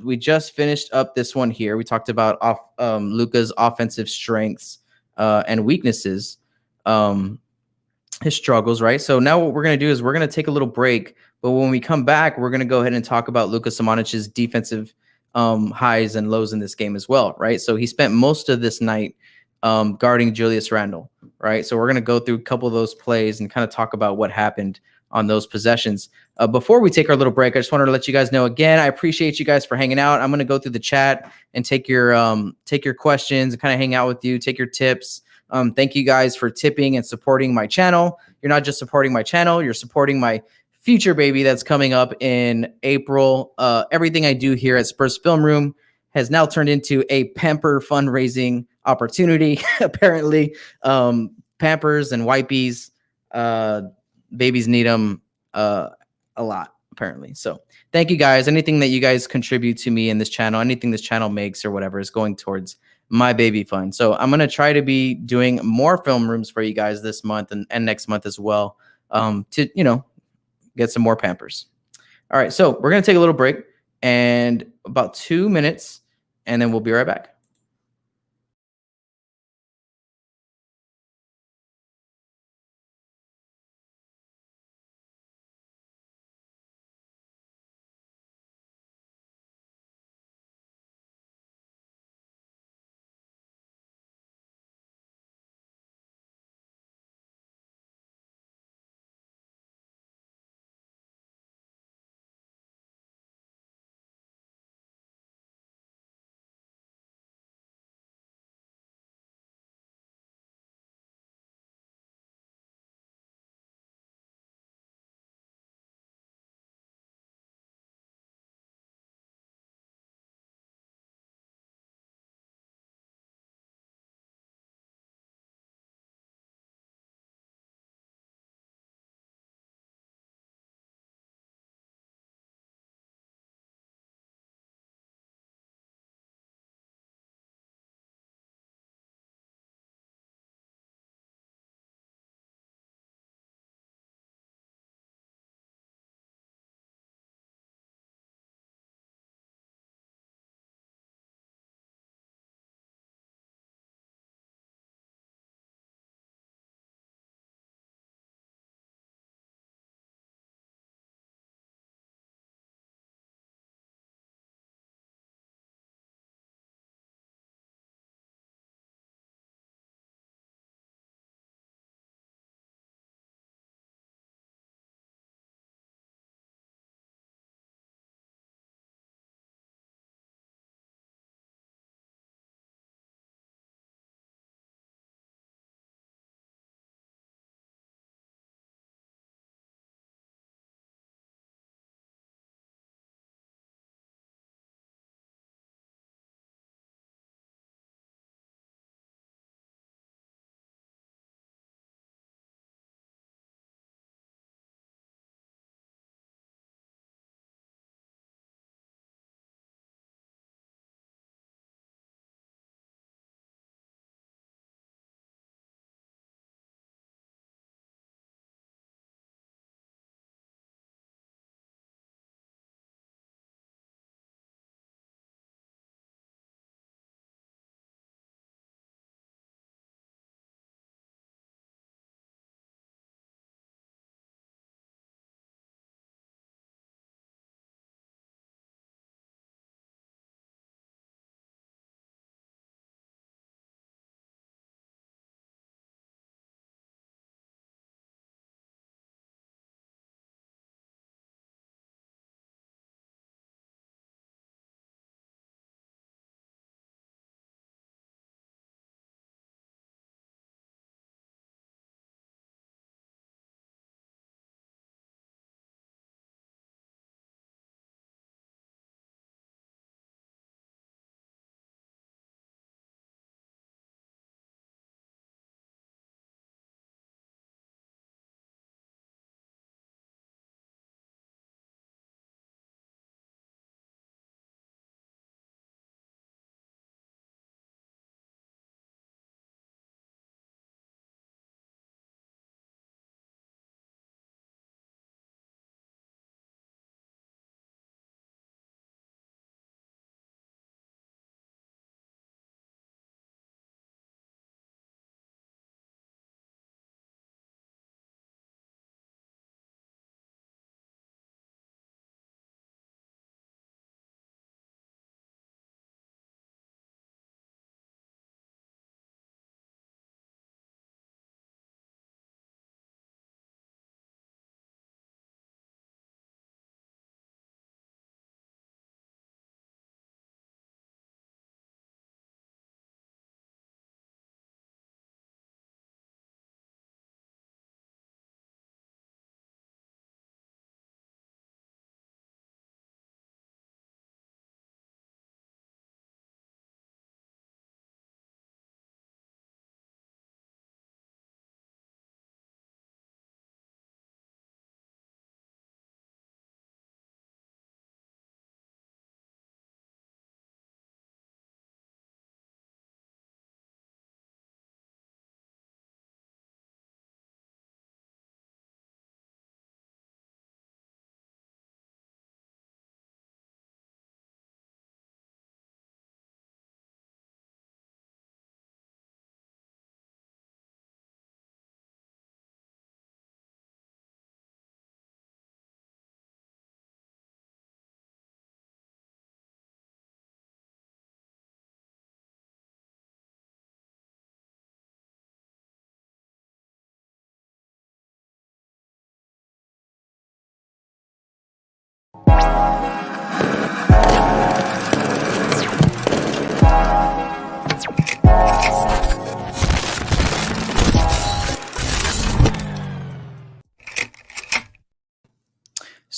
We just finished up this one here. We talked about Luka's offensive strengths and weaknesses, his struggles, right? So now what we're going to do is we're going to take a little break. But when we come back, we're going to go ahead and talk about Luka Samanic's defensive highs and lows in this game as well, right? So he spent most of this night guarding Julius Randle, right? So we're going to go through a couple of those plays and kind of talk about what happened on those possessions. Before we take our little break, I just wanted to let you guys know again, I appreciate you guys for hanging out. I'm going to go through the chat and take your questions and kind of hang out with you, take your tips. Thank you guys for tipping and supporting my channel. You're not just supporting my channel, you're supporting my future baby that's coming up in April. Everything I do here at Spurs Film Room has now turned into a Pamper fundraising opportunity. Apparently, Pampers and Wipies, babies need them a lot, apparently. So thank you guys. Anything that you guys contribute to me in this channel, anything this channel makes or whatever is going towards my baby fund. So I'm going to try to be doing more film rooms for you guys this month and next month as well, to, get some more Pampers. All right. So we're going to take a little break and about 2 minutes, and then we'll be right back.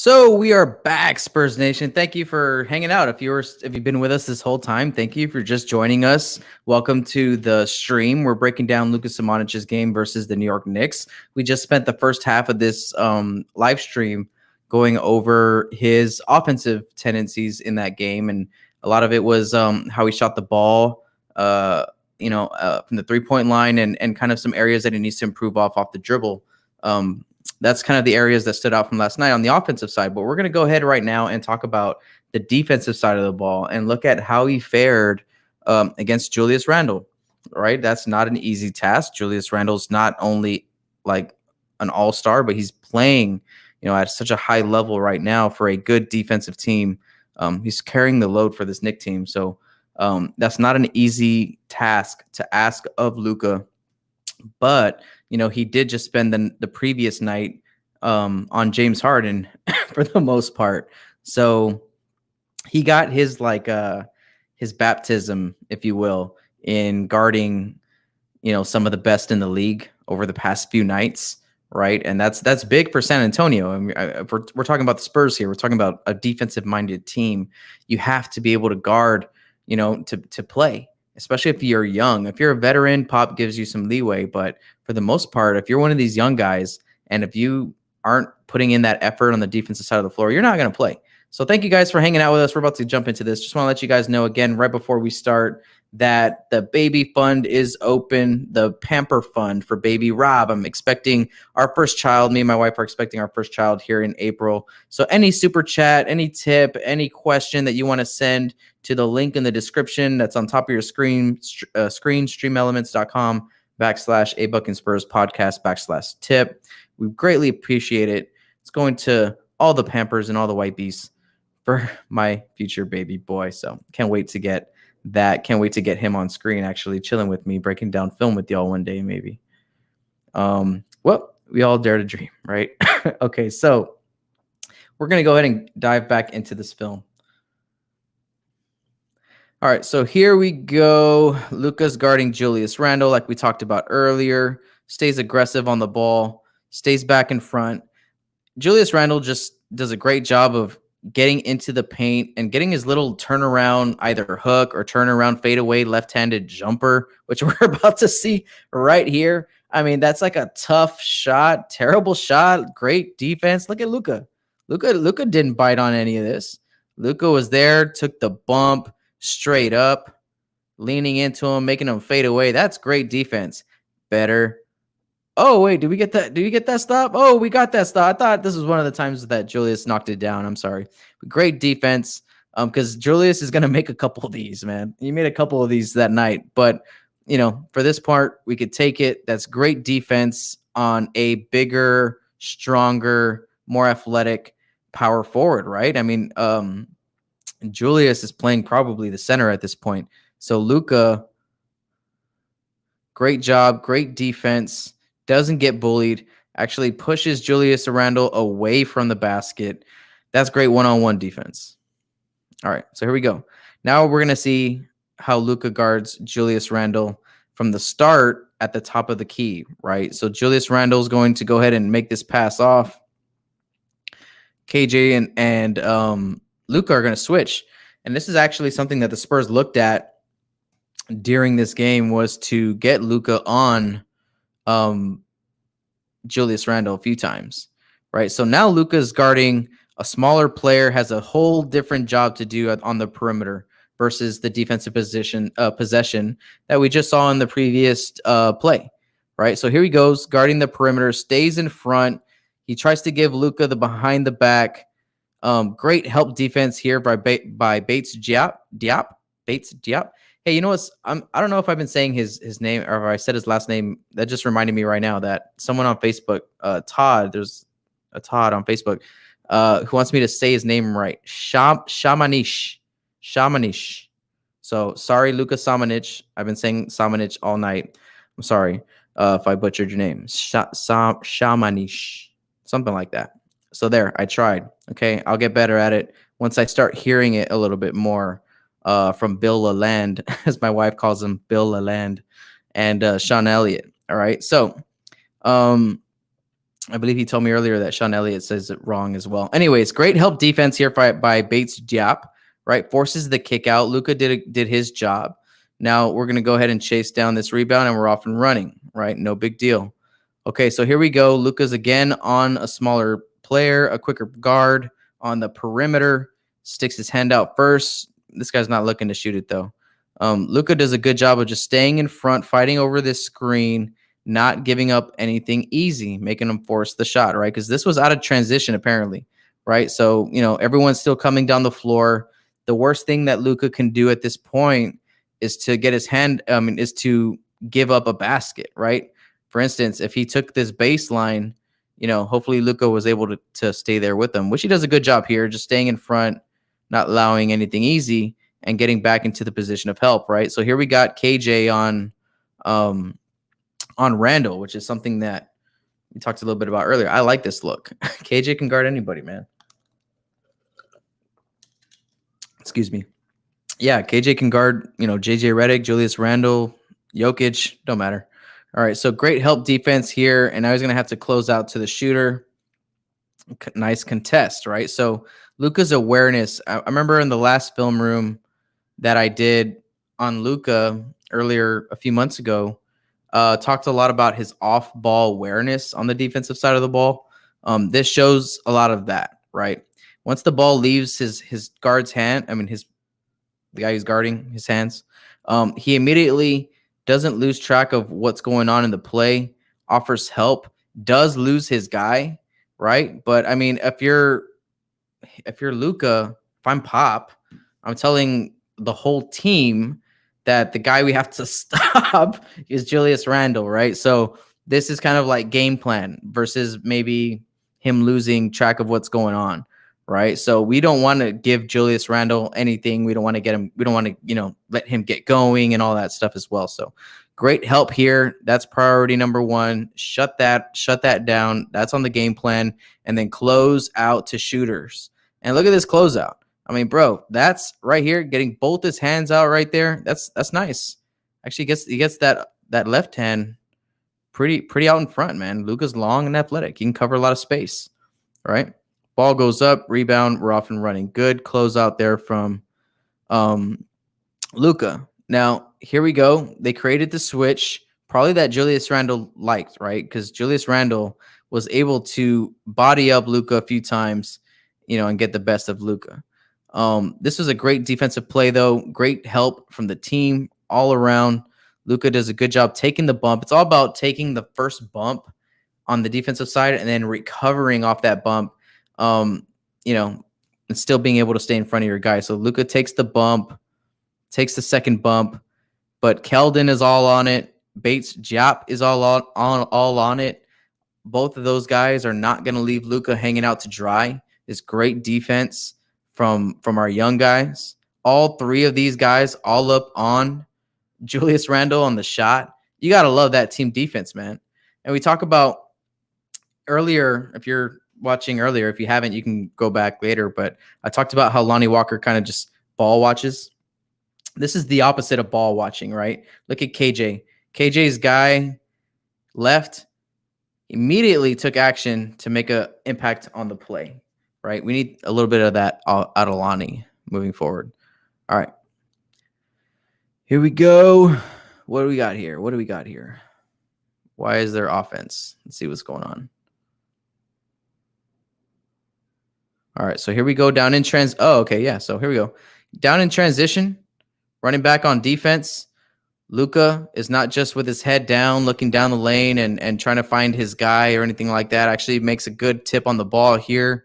So we are back, Spurs Nation. Thank you for hanging out. If you've been with us this whole time, thank you for just joining us. Welcome to the stream. We're breaking down Luka Samanic's game versus the New York Knicks. We just spent the first half of this live stream going over his offensive tendencies in that game, and a lot of it was how he shot the ball, from the 3-point line, and kind of some areas that he needs to improve off the dribble. That's kind of the areas that stood out from last night on the offensive side. But we're going to go ahead right now and talk about the defensive side of the ball and look at how he fared against Julius Randle. Right, that's not an easy task. Julius Randle's not only like an all-star, but he's playing, at such a high level right now for a good defensive team. He's carrying the load for this Knicks team, so that's not an easy task to ask of Luka. But he did just spend the previous night on James Harden for the most part. So he got his his baptism, if you will, in guarding, some of the best in the league over the past few nights, right? And that's big for San Antonio. I mean, we're talking about the Spurs here. We're talking about a defensive-minded team. You have to be able to guard, to play, especially if you're young. If you're a veteran, Pop gives you some leeway. But for the most part, if you're one of these young guys, and if you aren't putting in that effort on the defensive side of the floor, you're not going to play. So thank you guys for hanging out with us. We're about to jump into this. Just want to let you guys know again, right before we start, that the baby fund is open, the Pamper fund for baby Rob. I'm expecting our first child. Me and my wife are expecting our first child here in April. So any super chat, any tip, any question that you want to send to the link in the description that's on top of your screen, streamelements.com/abuckinspurs podcast/tip. We greatly appreciate it. It's going to all the Pampers and all the white beasts for my future baby boy. So can't wait to get that. Can't wait to get him on screen, actually chilling with me, breaking down film with y'all one day, maybe. Well, we all dare to dream, right? Okay, so we're going to go ahead and dive back into this film. All right, so here we go. Luka's guarding Julius Randle, like we talked about earlier. Stays aggressive on the ball, stays back in front. Julius Randle just does a great job of getting into the paint and getting his little turnaround, either hook or turnaround fadeaway left-handed jumper, which we're about to see right here. I mean, that's like a tough shot, terrible shot, great defense. Look at Luka. Luka didn't bite on any of this. Luka was there, took the bump straight up, leaning into him, making him fade away. That's great defense. Better. Oh, wait, did we get that? Did you get that stop? Oh, we got that stop. I thought this was one of the times that Julius knocked it down. I'm sorry. But great defense, because Julius is going to make a couple of these, man. He made a couple of these that night. But, for this part, we could take it. That's great defense on a bigger, stronger, more athletic power forward, right? I mean, Julius is playing probably the center at this point. So Luka, great job, great defense. Doesn't get bullied, actually pushes Julius Randle away from the basket. That's great one-on-one defense. All right, so here we go. Now we're going to see how Luka guards Julius Randle from the start at the top of the key, right? So Julius Randle is going to go ahead and make this pass off. KJ and Luka are going to switch. And this is actually something that the Spurs looked at during this game, was to get Luka on Julius Randle a few times, right? So now Luka's guarding a smaller player, has a whole different job to do on the perimeter versus the defensive possession that we just saw in the previous play, right? So here he goes, guarding the perimeter, stays in front. He tries to give Luka the behind the back. Great help defense here by Bates Diop. Hey, you know what? I don't know if I've been saying his name or if I said his last name. That just reminded me right now that someone on Facebook, Todd, there's a Todd on Facebook, who wants me to say his name right. Samanic. So sorry, Luka Samanic. I've been saying Samanic all night. I'm sorry if I butchered your name. Samanic, something like that. So there, I tried. Okay, I'll get better at it once I start hearing it a little bit more. From Bill Lalande, as my wife calls him, Bill Lalande, and Sean Elliott. All right. So I believe he told me earlier that Sean Elliott says it wrong as well. Anyways, great help defense here by Bates Diop, right? Forces the kick out. Luka did his job. Now we're going to go ahead and chase down this rebound, and we're off and running, right? No big deal. Okay, so here we go. Luka's again on a smaller player, a quicker guard on the perimeter, sticks his hand out first. This guy's not looking to shoot it, though. Luka does a good job of just staying in front, fighting over this screen, not giving up anything easy, making them force the shot, right? Because this was out of transition, apparently, right? So, everyone's still coming down the floor. The worst thing that Luka can do at this point is to get his hand, is to give up a basket, right? For instance, if he took this baseline, hopefully Luka was able to stay there with them, which he does a good job here, just staying in front, not allowing anything easy, and getting back into the position of help, right? So here we got KJ on Randle, which is something that we talked a little bit about earlier. I like this look. KJ can guard anybody, man. Excuse me. Yeah, KJ can guard, JJ Redick, Julius Randle, Jokic, don't matter. All right, so great help defense here, and I was going to have to close out to the shooter. Nice contest, right? So Luka's awareness. I remember in the last film room that I did on Luka earlier a few months ago, talked a lot about his off-ball awareness on the defensive side of the ball. This shows a lot of that, right? Once the ball leaves his guard's hand, the guy who's guarding his hands, he immediately doesn't lose track of what's going on in the play, offers help, does lose his guy, right? But if you're Luka, if I'm Pop, I'm telling the whole team that the guy we have to stop is Julius Randle, right? So this is kind of like game plan versus maybe him losing track of what's going on, right? So we don't want to give Julius Randle anything. We don't want to get him. We don't want to, let him get going and all that stuff as well. So great help here. That's priority number one. Shut that down. That's on the game plan. And then close out to shooters. And look at this closeout. Bro, that's right here, getting both his hands out right there. That's nice. Actually, he gets that left hand pretty out in front, man. Luka's long and athletic. He can cover a lot of space. All right. Ball goes up, rebound, we're off and running. Good closeout there from Luka. Now, here we go. They created the switch, probably that Julius Randle liked, right? Because Julius Randle was able to body up Luka a few times, and get the best of Luka. This was a great defensive play, though. Great help from the team all around. Luka does a good job taking the bump. It's all about taking the first bump on the defensive side and then recovering off that bump, and still being able to stay in front of your guy. So Luka takes the bump, takes the second bump, but Keldon is all on it. Bates Diop is all on it. Both of those guys are not going to leave Luka hanging out to dry. It's great defense from our young guys. All three of these guys all up on Julius Randle on the shot. You got to love that team defense, man. And we talk about earlier, if you're watching earlier, if you haven't, you can go back later. But I talked about how Lonnie Walker kind of just ball watches. This is the opposite of ball watching, right? Look at KJ. KJ's guy left, immediately took action to make an impact on the play, right? We need a little bit of that out of Lonnie moving forward. All right. Here we go. What do we got here? Why is there offense? Let's see what's going on. All right, so here we go down in Oh, okay, yeah. So here we go. Down in transition, running back on defense. Luka is not just with his head down, looking down the lane and trying to find his guy or anything like that. Actually makes a good tip on the ball here,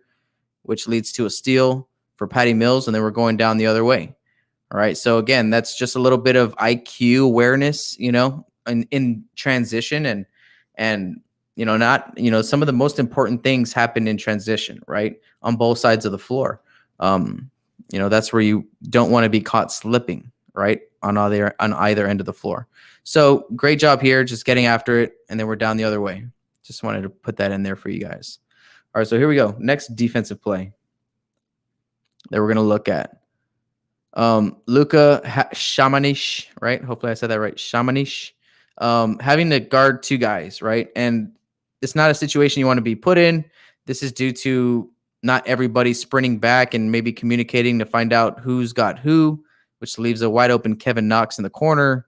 which leads to a steal for Patty Mills, and then we're going down the other way. All right, so again, that's just a little bit of IQ awareness, in transition and some of the most important things happen in transition, right? On both sides of the floor. That's where you don't want to be caught slipping, right? On either end of the floor. So great job here, just getting after it. And then we're down the other way. Just wanted to put that in there for you guys. All right, so here we go. Next defensive play that we're going to look at. Luka Samanic, right? Hopefully I said that right. Samanic, having to guard two guys, right? And it's not a situation you want to be put in. This is due to not everybody sprinting back and maybe communicating to find out who's got who, which leaves a wide open Kevin Knox in the corner.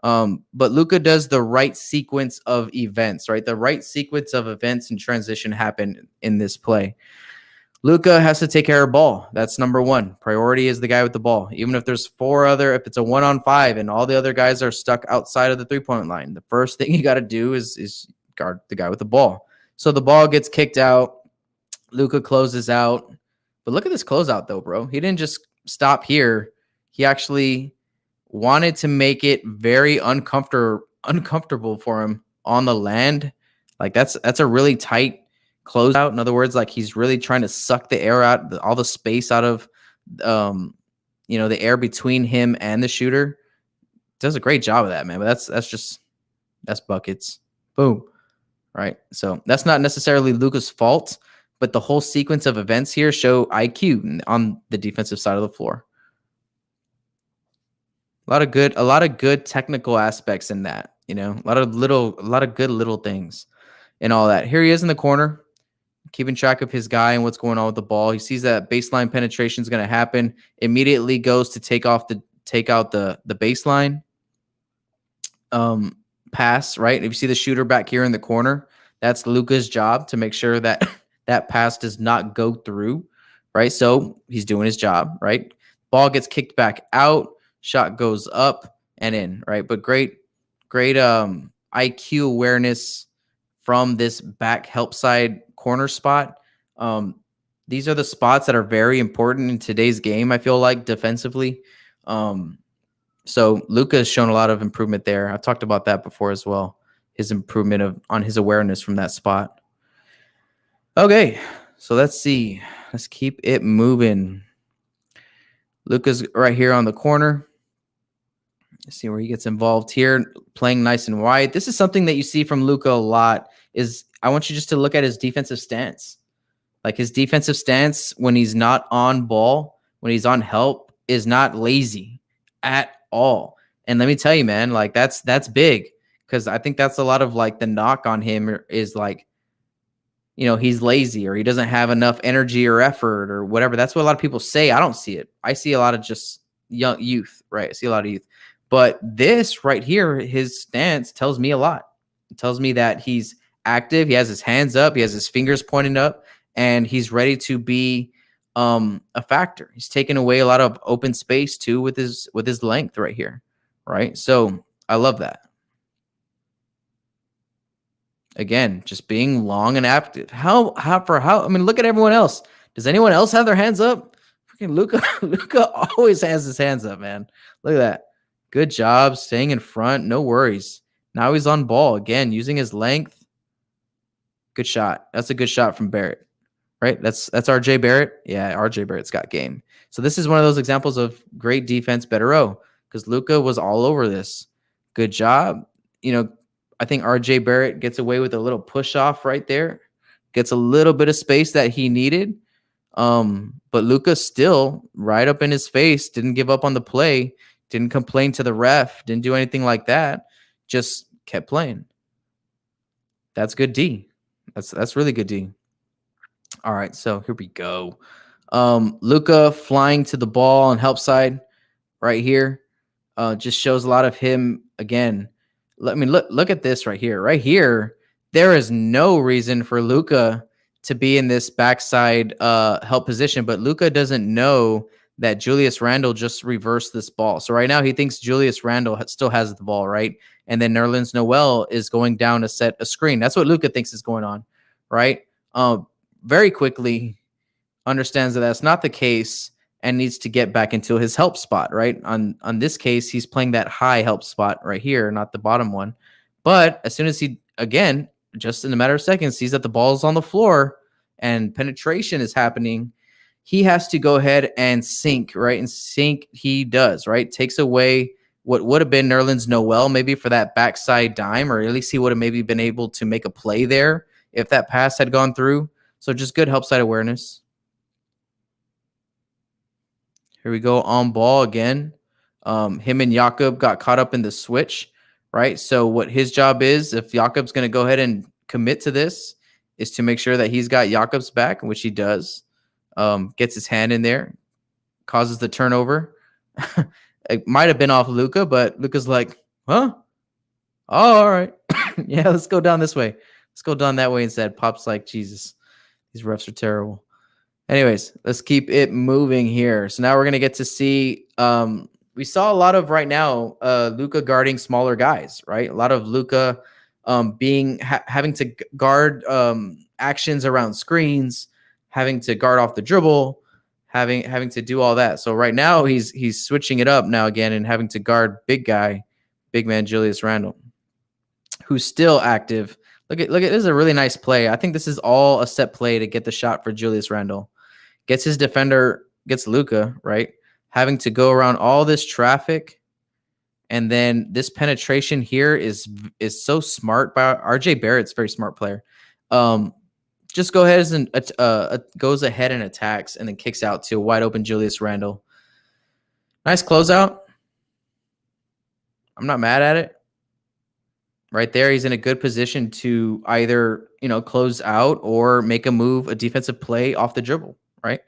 But Luka does the right sequence of events, right? The right sequence of events and transition happen in this play. Luka has to take care of the ball. That's number one. Priority is the guy with the ball. Even if there's if it's a 1-on-5 and all the other guys are stuck outside of the 3-point line, the first thing you got to do is guard the guy with the ball. So the ball gets kicked out. Luka closes out. But look at this closeout, though, bro. He didn't just stop here. He actually wanted to make it very uncomfortable for him on the land. Like that's a really tight closeout. In other words, like he's really trying to suck the air out, all the space out of, the air between him and the shooter. Does a great job of that, man. But that's buckets. Boom. Right. So that's not necessarily Luka's fault, but the whole sequence of events here show IQ on the defensive side of the floor. A lot of good technical aspects in that, a lot of good little things and all that. Here he is in the corner, keeping track of his guy and what's going on with the ball. He sees that baseline penetration is going to happen. Immediately goes to take out the baseline pass, right? If you see the shooter back here in the corner, that's Luka's job to make sure that that pass does not go through, right? So he's doing his job, right? Ball gets kicked back out. Shot goes up and in, right? But great IQ awareness from this back help side corner spot. These are the spots that are very important in today's game, I feel like, defensively. So Luka has shown a lot of improvement there. I've talked about that before as well. His improvement on his awareness from that spot. Okay, so let's see. Let's keep it moving. Luka's right here on the corner. Let's see where he gets involved here, playing nice and wide. This is something that you see from Luka a lot. I want you just to look at his defensive stance. Like his defensive stance when he's not on ball, when he's on help, is not lazy at all. And let me tell you, man, like that's big, because I think that's a lot of like the knock on him is like, he's lazy or he doesn't have enough energy or effort or whatever. That's what a lot of people say. I don't see it. I see a lot of just young youth, right? I see a lot of youth. But this right here, his stance tells me a lot. It tells me that he's active. He has his hands up. He has his fingers pointing up, and he's ready to be a factor. He's taking away a lot of open space too with his length right here, right? So I love that. Again, just being long and active. I mean, look at everyone else. Does anyone else have their hands up? Freaking Luka always has his hands up, man. Look at that. Good job staying in front. No worries. Now he's on ball again, using his length. Good shot. That's a good shot from Barrett, right? That's RJ Barrett. Yeah, RJ Barrett's got game. So this is one of those examples of great defense, better O, because Luka was all over this. Good job. I think RJ Barrett gets away with a little push off right there. Gets a little bit of space that he needed. But Luka still right up in his face, didn't give up on the play, didn't complain to the ref, didn't do anything like that. Just kept playing. That's good D. That's really good D. All right, so here we go. Luka flying to the ball on help side right here. Just shows a lot of him again. Look at this right here. Right here, there is no reason for Luka to be in this backside help position, but Luka doesn't know that Julius Randle just reversed this ball. So right now he thinks Julius Randle still has the ball, right? And then Nerlens Noel is going down to set a screen. That's what Luka thinks is going on, right? Very quickly understands that that's not the case and needs to get back into his help spot, right? On this case, he's playing that high help spot right here, not the bottom one. But as soon as he, again, just in a matter of seconds, sees that the ball is on the floor and penetration is happening, he has to go ahead and sink, right? And sink he does, right? Takes away what would have been Nerlens Noel maybe for that backside dime, or at least he would have maybe been able to make a play there if that pass had gone through. So just good help side awareness. Here we go on ball again. Him and Jakob got caught up in the switch, right? So what his job is, if Jakob's going to go ahead and commit to this is to make sure that he's got Jakob's back, which he does. Gets his hand in there, causes the turnover. It might have been off Luka, but Luka's like, huh? Oh, all right. Yeah, let's go down this way. Let's go down that way instead. Pop's like, Jesus, these refs are terrible. Anyways, let's keep it moving here. So now we're gonna get to see. We saw a lot of right now Luka guarding smaller guys, right? A lot of Luka having to guard actions around screens, having to guard off the dribble, having to do all that. So right now he's switching it up now again and having to guard big man Julius Randle, who's still active. Look at this is a really nice play. I think this is all a set play to get the shot for Julius Randle. Gets his defender, gets Luka, right? Having to go around all this traffic. And then this penetration here is so smart by RJ Barrett's a very smart player. Just go ahead and goes ahead and attacks and then kicks out to a wide open Julius Randle. Nice closeout. I'm not mad at it. Right there, he's in a good position to either, close out or make a move, a defensive play off the dribble, right?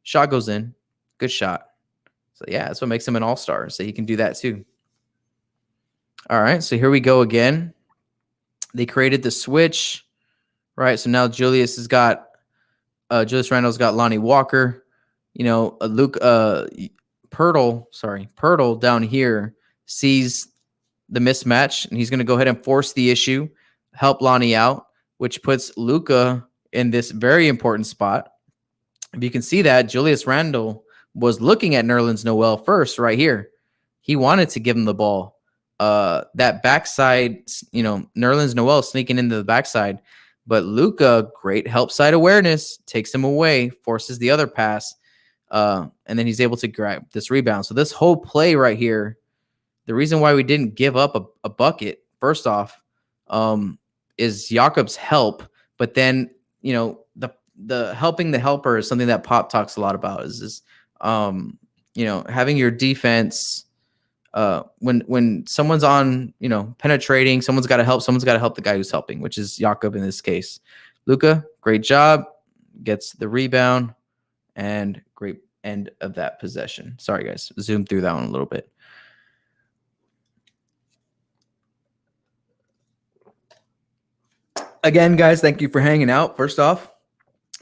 Shot goes in. Good shot. So, yeah, that's what makes him an all-star. So he can do that too. All right, so here we go again. They created the switch, right? So now Julius Randle's got Lonnie Walker. Pirtle down here sees the mismatch, and he's going to go ahead and force the issue, help Lonnie out, which puts Luka in this very important spot. If you can see that, Julius Randle was looking at Nerlens Noel first right here. He wanted to give him the ball. That backside, Nerlens Noel sneaking into the backside, but Luka, great help side awareness, takes him away, forces the other pass, and then he's able to grab this rebound. So this whole play right here, the reason why we didn't give up a bucket, first off, is Jakob's help. But then, the helping the helper is something that Pop talks a lot about. Is having your defense. When someone's on, penetrating, someone's got to help the guy who's helping, which is Jakob in this case. Luka, great job, gets the rebound, and great end of that possession. Sorry, guys, zoom through that one a little bit. Again, guys, thank you for hanging out. First off,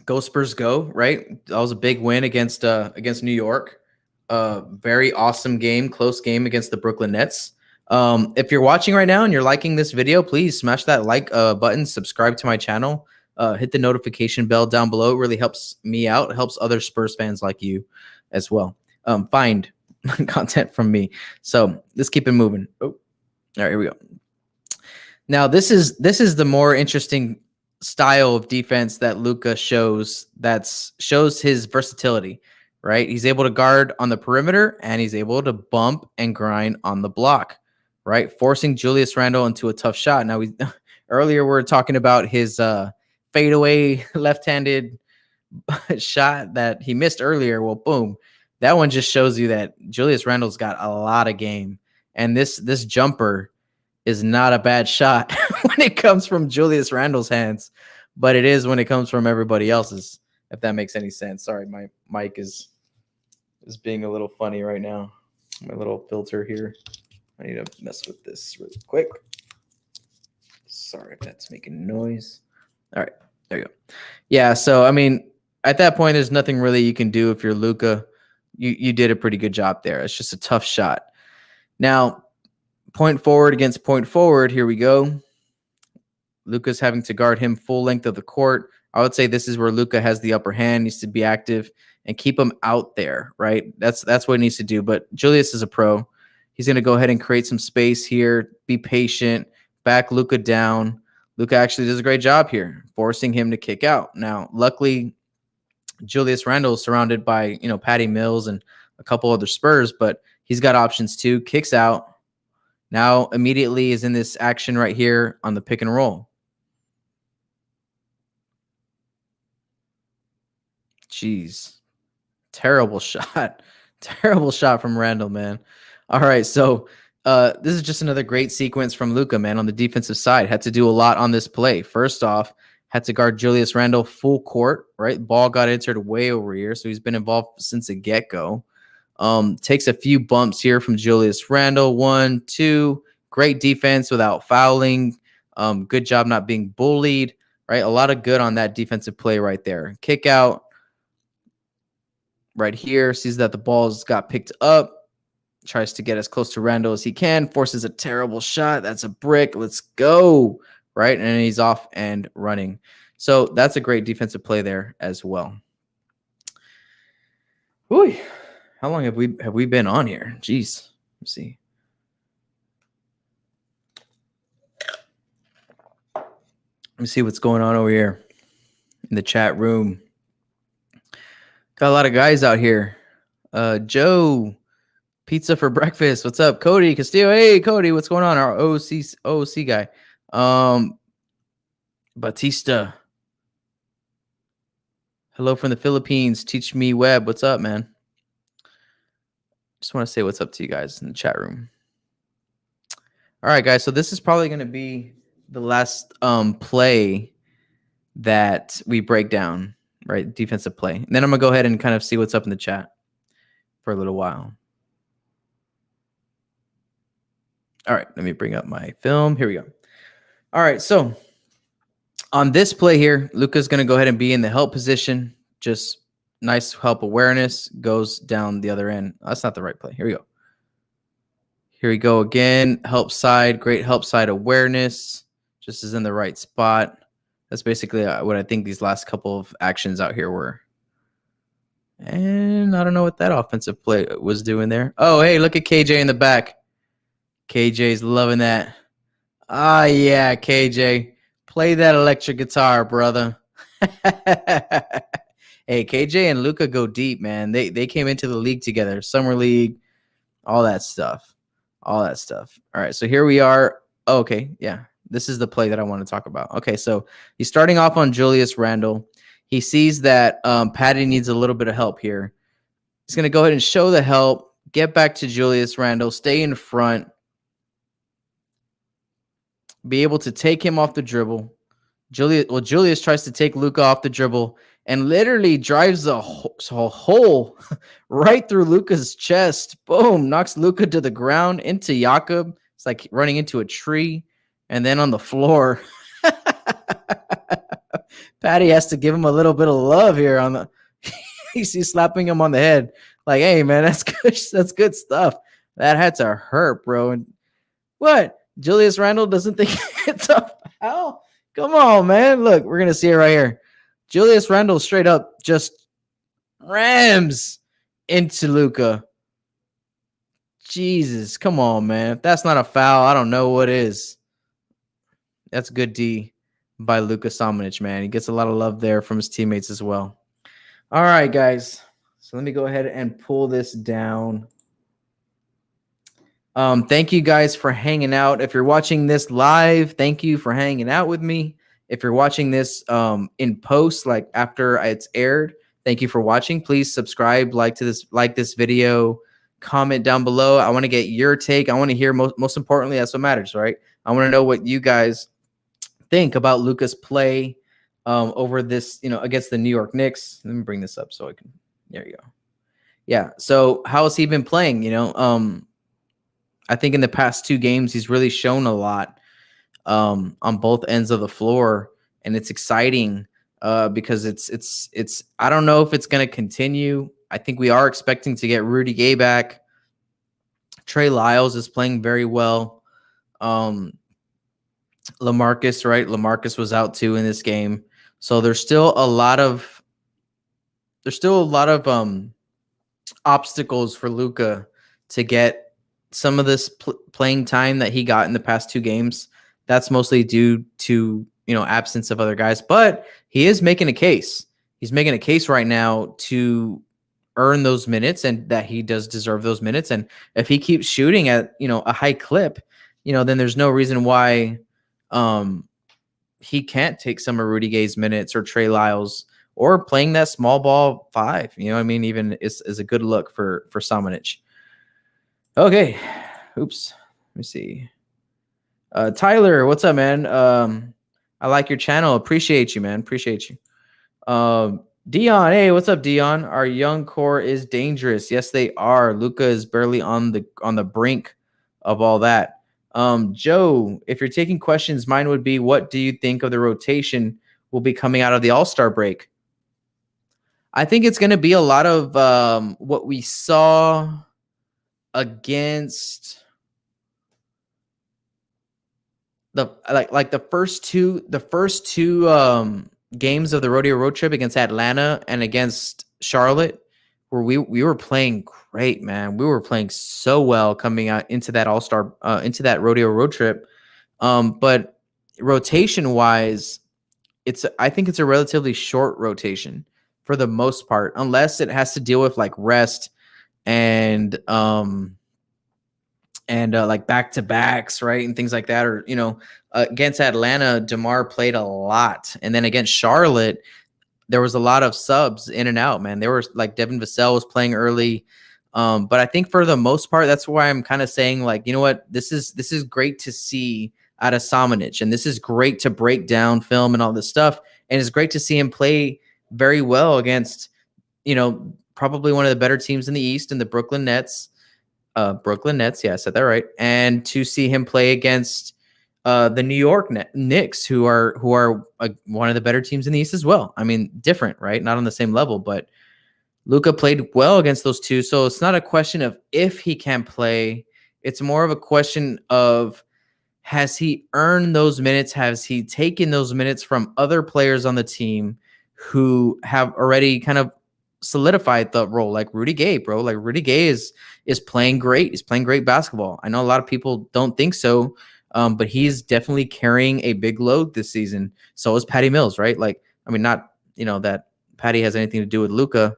go Spurs, go! Right, that was a big win against New York. Very awesome game, close game against the Brooklyn Nets. If you're watching right now and you're liking this video, please smash that like button, subscribe to my channel, hit the notification bell down below. It really helps me out. It helps other Spurs fans like you as well find content from me. So let's keep it moving. Oh, all right, here we go. Now this is the more interesting style of defense that Luka shows. Shows his versatility. Right, he's able to guard on the perimeter and he's able to bump and grind on the block. Right, forcing Julius Randle into a tough shot. Now earlier we were talking about his fadeaway left-handed shot that he missed earlier. Well, boom, that one just shows you that Julius Randle's got a lot of game, and this jumper is not a bad shot when it comes from Julius Randle's hands, but it is when it comes from everybody else's, if that makes any sense. Sorry, my mic is being a little funny right now. My little filter here. I need to mess with this really quick. Sorry if that's making noise. All right, there you go. Yeah, so I mean, at that point, there's nothing really you can do if you're Luka. You did a pretty good job there. It's just a tough shot. Now, point forward against point forward. Here we go. Luka's having to guard him full length of the court. I would say this is where Luka has the upper hand, needs to be active and keep him out there, right? That's what he needs to do. But Julius is a pro. He's going to go ahead and create some space here, be patient, back Luka down. Luka actually does a great job here, forcing him to kick out. Now, luckily, Julius Randle is surrounded by, Patty Mills and a couple other Spurs, but he's got options too. Kicks out. Now, immediately is in this action right here on the pick and roll. Jeez. Terrible shot. Terrible shot from Randle, man. All right, so This is just another great sequence from Luka, man, on the defensive side. Had to do a lot on this play. First off, had to guard Julius Randle full court, right? Ball got entered way over here, so he's been involved since the get-go. Takes a few bumps here from Julius Randle. 1, 2. Great defense without fouling. Good job not being bullied, right? A lot of good on that defensive play right there. Kick out right here. Sees that the ball's got picked up. Tries to get as close to Randle as he can. Forces a terrible shot. That's a brick. Let's go. Right? And he's off and running. So that's a great defensive play there as well. Ooh, how long have we been on here? Jeez. Let's see. Let me see what's going on over here in the chat room. Got a lot of guys out here. Joe, pizza for breakfast. What's up? Cody Castillo. Hey, Cody, what's going on? Our OC guy. Batista. Hello from the Philippines. Teach me web. What's up, man? Just want to say what's up to you guys in the chat room. All right, guys. So this is probably going to be the last play that we break down, right? Defensive play. And then I'm going to go ahead and kind of see what's up in the chat for a little while. All right, let me bring up my film. Here we go. All right, so on this play here, Luka's going to go ahead and be in the help position. Just nice help awareness. Goes down the other end. That's not the right play. Here we go. Here we go again. Help side. Great help side awareness. Just is in the right spot. That's basically what I think these last couple of actions out here were. And I don't know what that offensive play was doing there. Oh, hey, look at KJ in the back. KJ's loving that. Ah, yeah, KJ. Play that electric guitar, brother. Hey, KJ and Luka go deep, man. They came into the league together. Summer league, all that stuff. All that stuff. All right, so here we are. Oh, okay, yeah. This is the play that I want to talk about. Okay, so he's starting off on Julius Randle. He sees that Patty needs a little bit of help here. He's going to go ahead and show the help, get back to Julius Randle, stay in front, be able to take him off the dribble. Julius tries to take Luka off the dribble and literally drives a hole right through Luka's chest. Boom, knocks Luka to the ground into Jakob. It's like running into a tree. And then on the floor, Patty has to give him a little bit of love here on the he's slapping him on the head. Like, hey man, that's good. That's good stuff. That had to hurt, bro. And what? Julius Randle doesn't think it's a foul? Come on, man. Look, we're gonna see it right here. Julius Randle straight up just rams into Luka. Jesus, come on, man. If that's not a foul, I don't know what is. That's good D by Luka Samanic, man. He gets a lot of love there from his teammates as well. All right, guys. So let me go ahead and pull this down. Thank you guys for hanging out. If you're watching this live, thank you for hanging out with me. If you're watching this in post, like after it's aired, thank you for watching. Please subscribe, like this video, comment down below. I want to get your take. I want to hear most importantly, that's what matters, right? I want to know what you guys think about Luka's play over this, against the New York Knicks. Let me bring this up so I can. There you go. Yeah. So how has he been playing? I think in the past 2 games, he's really shown a lot on both ends of the floor, and it's exciting because it's. I don't know if it's going to continue. I think we are expecting to get Rudy Gay back. Trey Lyles is playing very well. LaMarcus, right? LaMarcus was out too in this game, so there's still a lot of obstacles for Luka to get some of this playing time that he got in the past 2 games. That's mostly due to absence of other guys, but he is making a case. He's making a case right now to earn those minutes, and that he does deserve those minutes. And if he keeps shooting at a high clip, then there's no reason why he can't take some of Rudy Gay's minutes or Trey Lyles, or playing that small ball 5. Even is a good look for Samanic. Okay. Oops. me see. Tyler, what's up, man? I like your channel. Appreciate you, man. Appreciate you. Dion, hey, what's up, Dion? Our young core is dangerous. Yes, they are. Luka is barely on the brink of all that. Joe, if you're taking questions, mine would be, what do you think of the rotation will be coming out of the All-Star break? I think it's going to be a lot of what we saw against the first two games of the rodeo road trip against Atlanta and against Charlotte, where we were playing great, man. We were playing so well coming out into that All-Star into that rodeo road trip. But rotation wise, I think it's a relatively short rotation for the most part, unless it has to deal with like rest and like back-to-backs, right, and things like that. Or against Atlanta, DeMar played a lot, and then against Charlotte, there was a lot of subs in and out. Man, there was like Devin Vassell was playing early, but I think for the most part, that's why I'm kind of saying, like, you know what, this is great to see out of Samanic, and this is great to break down film and all this stuff, and it's great to see him play very well against probably one of the better teams in the East, in the Brooklyn Nets. Yeah, I said that right. And to see him play against the New York Knicks, who are one of the better teams in the East as well. I mean, different, right? Not on the same level, but Luka played well against those two. So it's not a question of if he can play. It's more of a question of, has he earned those minutes? Has he taken those minutes from other players on the team who have already kind of solidified the role, like Rudy Gay, bro? Like, Rudy Gay is playing great. He's playing great basketball. I know a lot of people don't think so, but he's definitely carrying a big load this season. So is Patty Mills, right? Like, I mean, not that Patty has anything to do with Luka,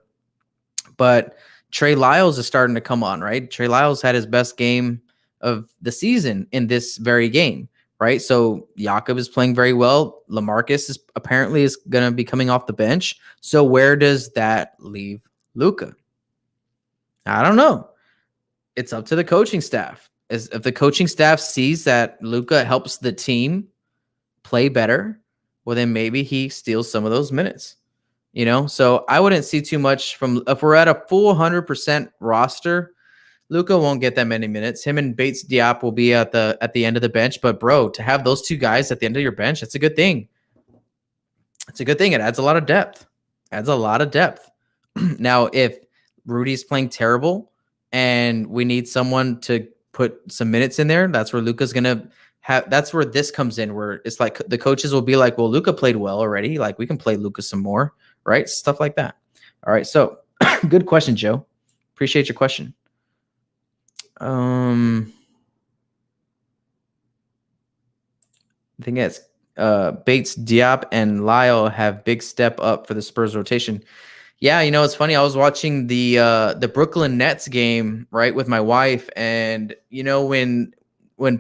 but Trey Lyles is starting to come on, right? Trey Lyles had his best game of the season in this very game, right? So Jakob is playing very well. LaMarcus is going to be coming off the bench. So where does that leave Luka? I don't know. It's up to the coaching staff. If the coaching staff sees that Luka helps the team play better, well, then maybe he steals some of those minutes. So I wouldn't see too much from, if we're at a full 100% roster, Luka won't get that many minutes. Him and Bates Diop will be at the end of the bench. But bro, to have those two guys at the end of your bench, it's a good thing. It's a good thing. It adds a lot of depth. Now, if Rudy's playing terrible and we need someone to put some minutes in there, that's where Luka's gonna have. That's where this comes in, where it's like the coaches will be like, well, Luka played well already. Like, we can play Luka some more, right? Stuff like that. All right. So good question, Joe. Appreciate your question. I think it's Bates, Diop, and Lyle have big step up for the Spurs rotation. Yeah, it's funny. I was watching the Brooklyn Nets game, right, with my wife, and when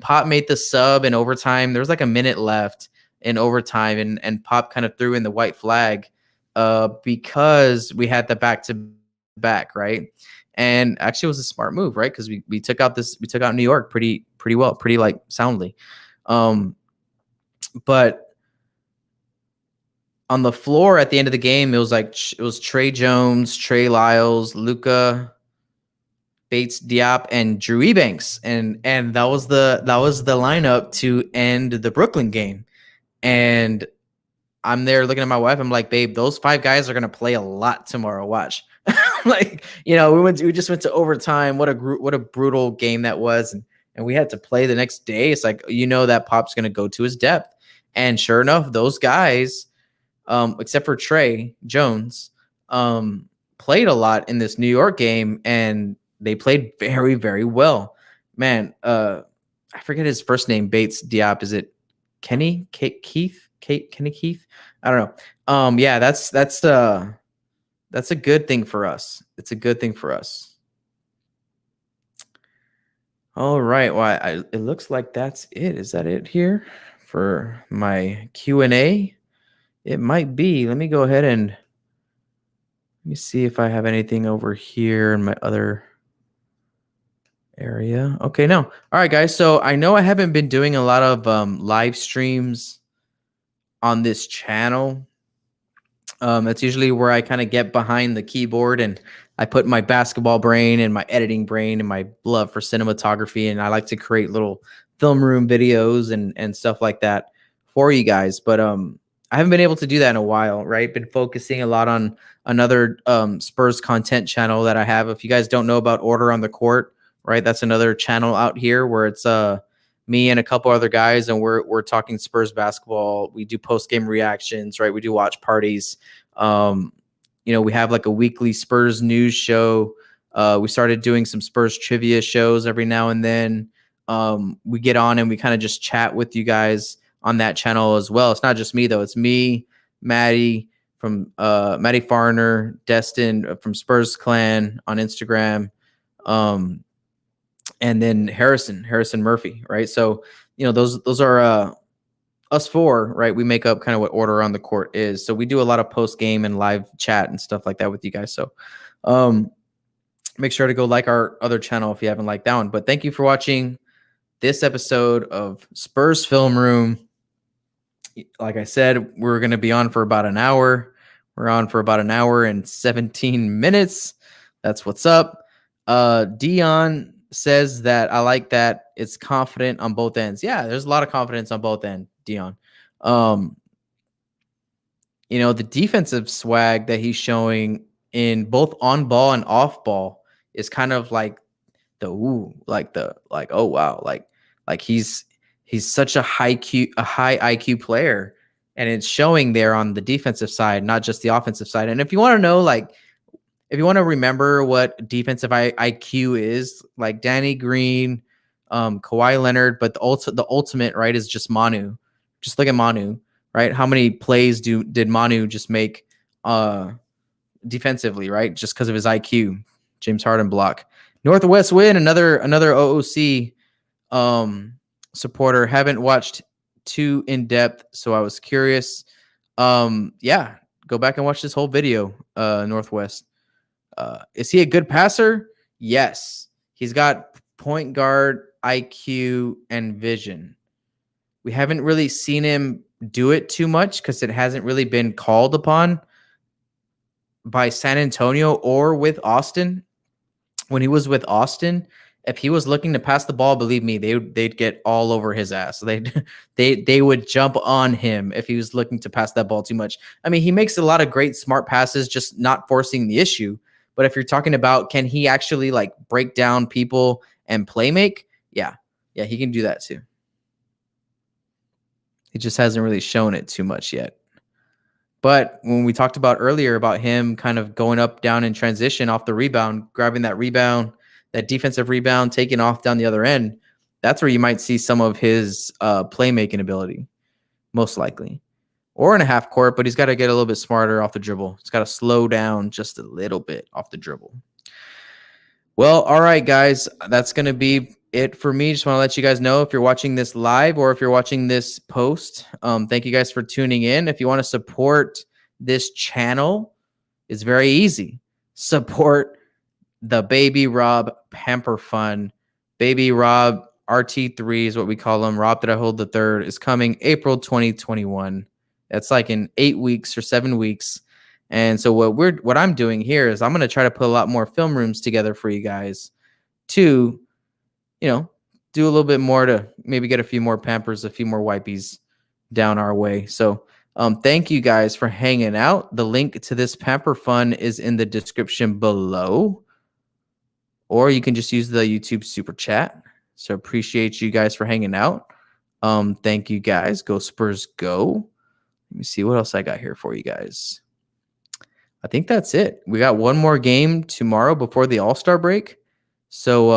Pop made the sub in overtime, there was like a minute left in overtime, and Pop kind of threw in the white flag because we had the back-to-back, right? And actually, it was a smart move, right? Because we took out New York pretty well, pretty like soundly. But on the floor at the end of the game, it was Trey Jones, Trey Lyles, Luka, Bates Diop, and Drew Eubanks, and that was the lineup to end the Brooklyn game. And I'm there looking at my wife. I'm like, babe, those 5 guys are gonna play a lot tomorrow. Watch. Like, we just went to overtime. What a brutal game that was, and we had to play the next day. It's like, that Pop's gonna go to his depth, and sure enough, those guys, except for Trey Jones, played a lot in this New York game, and they played very, very well. Man, I forget his first name. Bates Diop. Is it Kenny Keith? Kenny Keith? I don't know. Yeah, that's a good thing for us. It's a good thing for us. All right. Well, it looks like that's it. Is that it here for my Q&A? It might be. Let me go ahead and let me see if I have anything over here in my other area. Okay, no. All right, guys. So I know I haven't been doing a lot of live streams on this channel. That's usually where I kind of get behind the keyboard and I put my basketball brain and my editing brain and my love for cinematography, and I like to create little film room videos and stuff like that for you guys. But I haven't been able to do that in a while, right? Been focusing a lot on another Spurs content channel that I have. If you guys don't know about Order on the Court, right? That's another channel out here where it's me and a couple other guys, and we're talking Spurs basketball. We do post game reactions, right? We do watch parties. We have like a weekly Spurs news show. We started doing some Spurs trivia shows every now and then. We get on and we kind of just chat with you guys on that channel as well. It's not just me though. It's me, Maddie from Maddie Farner, Destin from Spurs Clan on Instagram. And then Harrison Murphy, right? So, those are us four, right? We make up kind of what Order on the Court is. So we do a lot of post game and live chat and stuff like that with you guys. So make sure to go like our other channel if you haven't liked that one. But thank you for watching this episode of Spurs Film Room. Like I said, we're going to be on for about an hour. We're on for about an hour and 17 minutes. That's what's up. Dion says that I like that it's confident on both ends. Yeah, there's a lot of confidence on both ends, Dion. The defensive swag that he's showing in both on ball and off ball is kind of like oh wow, like he's such a high IQ player, and it's showing there on the defensive side, not just the offensive side. And if you want to know, if you want to remember what defensive IQ is, like Danny Green, Kawhi Leonard, but the ultimate, right, is just Manu. Just look at Manu, right? How many plays did Manu just make defensively, right? Just because of his IQ. James Harden block. Northwest Win, another OOC supporter. Haven't watched too in depth, so I was curious. Yeah, go back and watch this whole video, Northwest. Is he a good passer? Yes. He's got point guard IQ and vision. We haven't really seen him do it too much because it hasn't really been called upon by San Antonio or with Austin. When he was with Austin, if he was looking to pass the ball, believe me, they'd get all over his ass. They would jump on him if he was looking to pass that ball too much. I mean, he makes a lot of great smart passes, just not forcing the issue. But if you're talking about can he actually like break down people and play make, yeah, he can do that too. He just hasn't really shown it too much yet. But when we talked about earlier about him kind of going up, down in transition off the rebound, grabbing that rebound, that defensive rebound, taking off down the other end, that's where you might see some of his playmaking ability, most likely. Or in a half court, but he's got to get a little bit smarter off the dribble. He's got to slow down just a little bit off the dribble. Well, all right, guys, that's going to be it for me. Just want to let you guys know if you're watching this live or if you're watching this post. Thank you guys for tuning in. If you want to support this channel, it's very easy. Support the Baby Rob Pamper Fund. Baby Rob RT3 is what we call him. Rob that I hold the third is coming April 2021. That's like in 8 weeks or 7 weeks. And so what I'm doing here is I'm going to try to put a lot more film rooms together for you guys to, do a little bit more to maybe get a few more Pampers, a few more wipies down our way. So thank you guys for hanging out. The link to this Pamper Fund is in the description below, or you can just use the YouTube super chat. So appreciate you guys for hanging out. Thank you guys. Go Spurs, go. Let me see what else I got here for you guys. I think that's it. We got one more game tomorrow before the All Star break. So,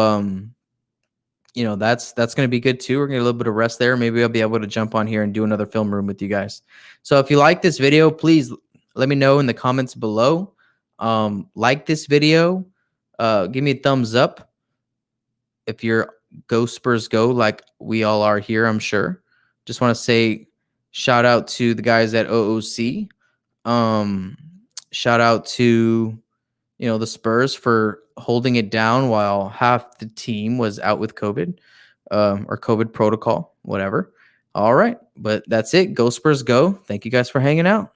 that's going to be good too. We're going to get a little bit of rest there. Maybe I'll be able to jump on here and do another film room with you guys. So if you like this video, please let me know in the comments below. Like this video. Give me a thumbs up. If you're Go Spurs Go, like we all are here, I'm sure. Just want to say shout out to the guys at OOC. Shout out to, the Spurs for holding it down while half the team was out with COVID, or COVID protocol, whatever. All right, but that's it. Go Spurs, go. Thank you guys for hanging out.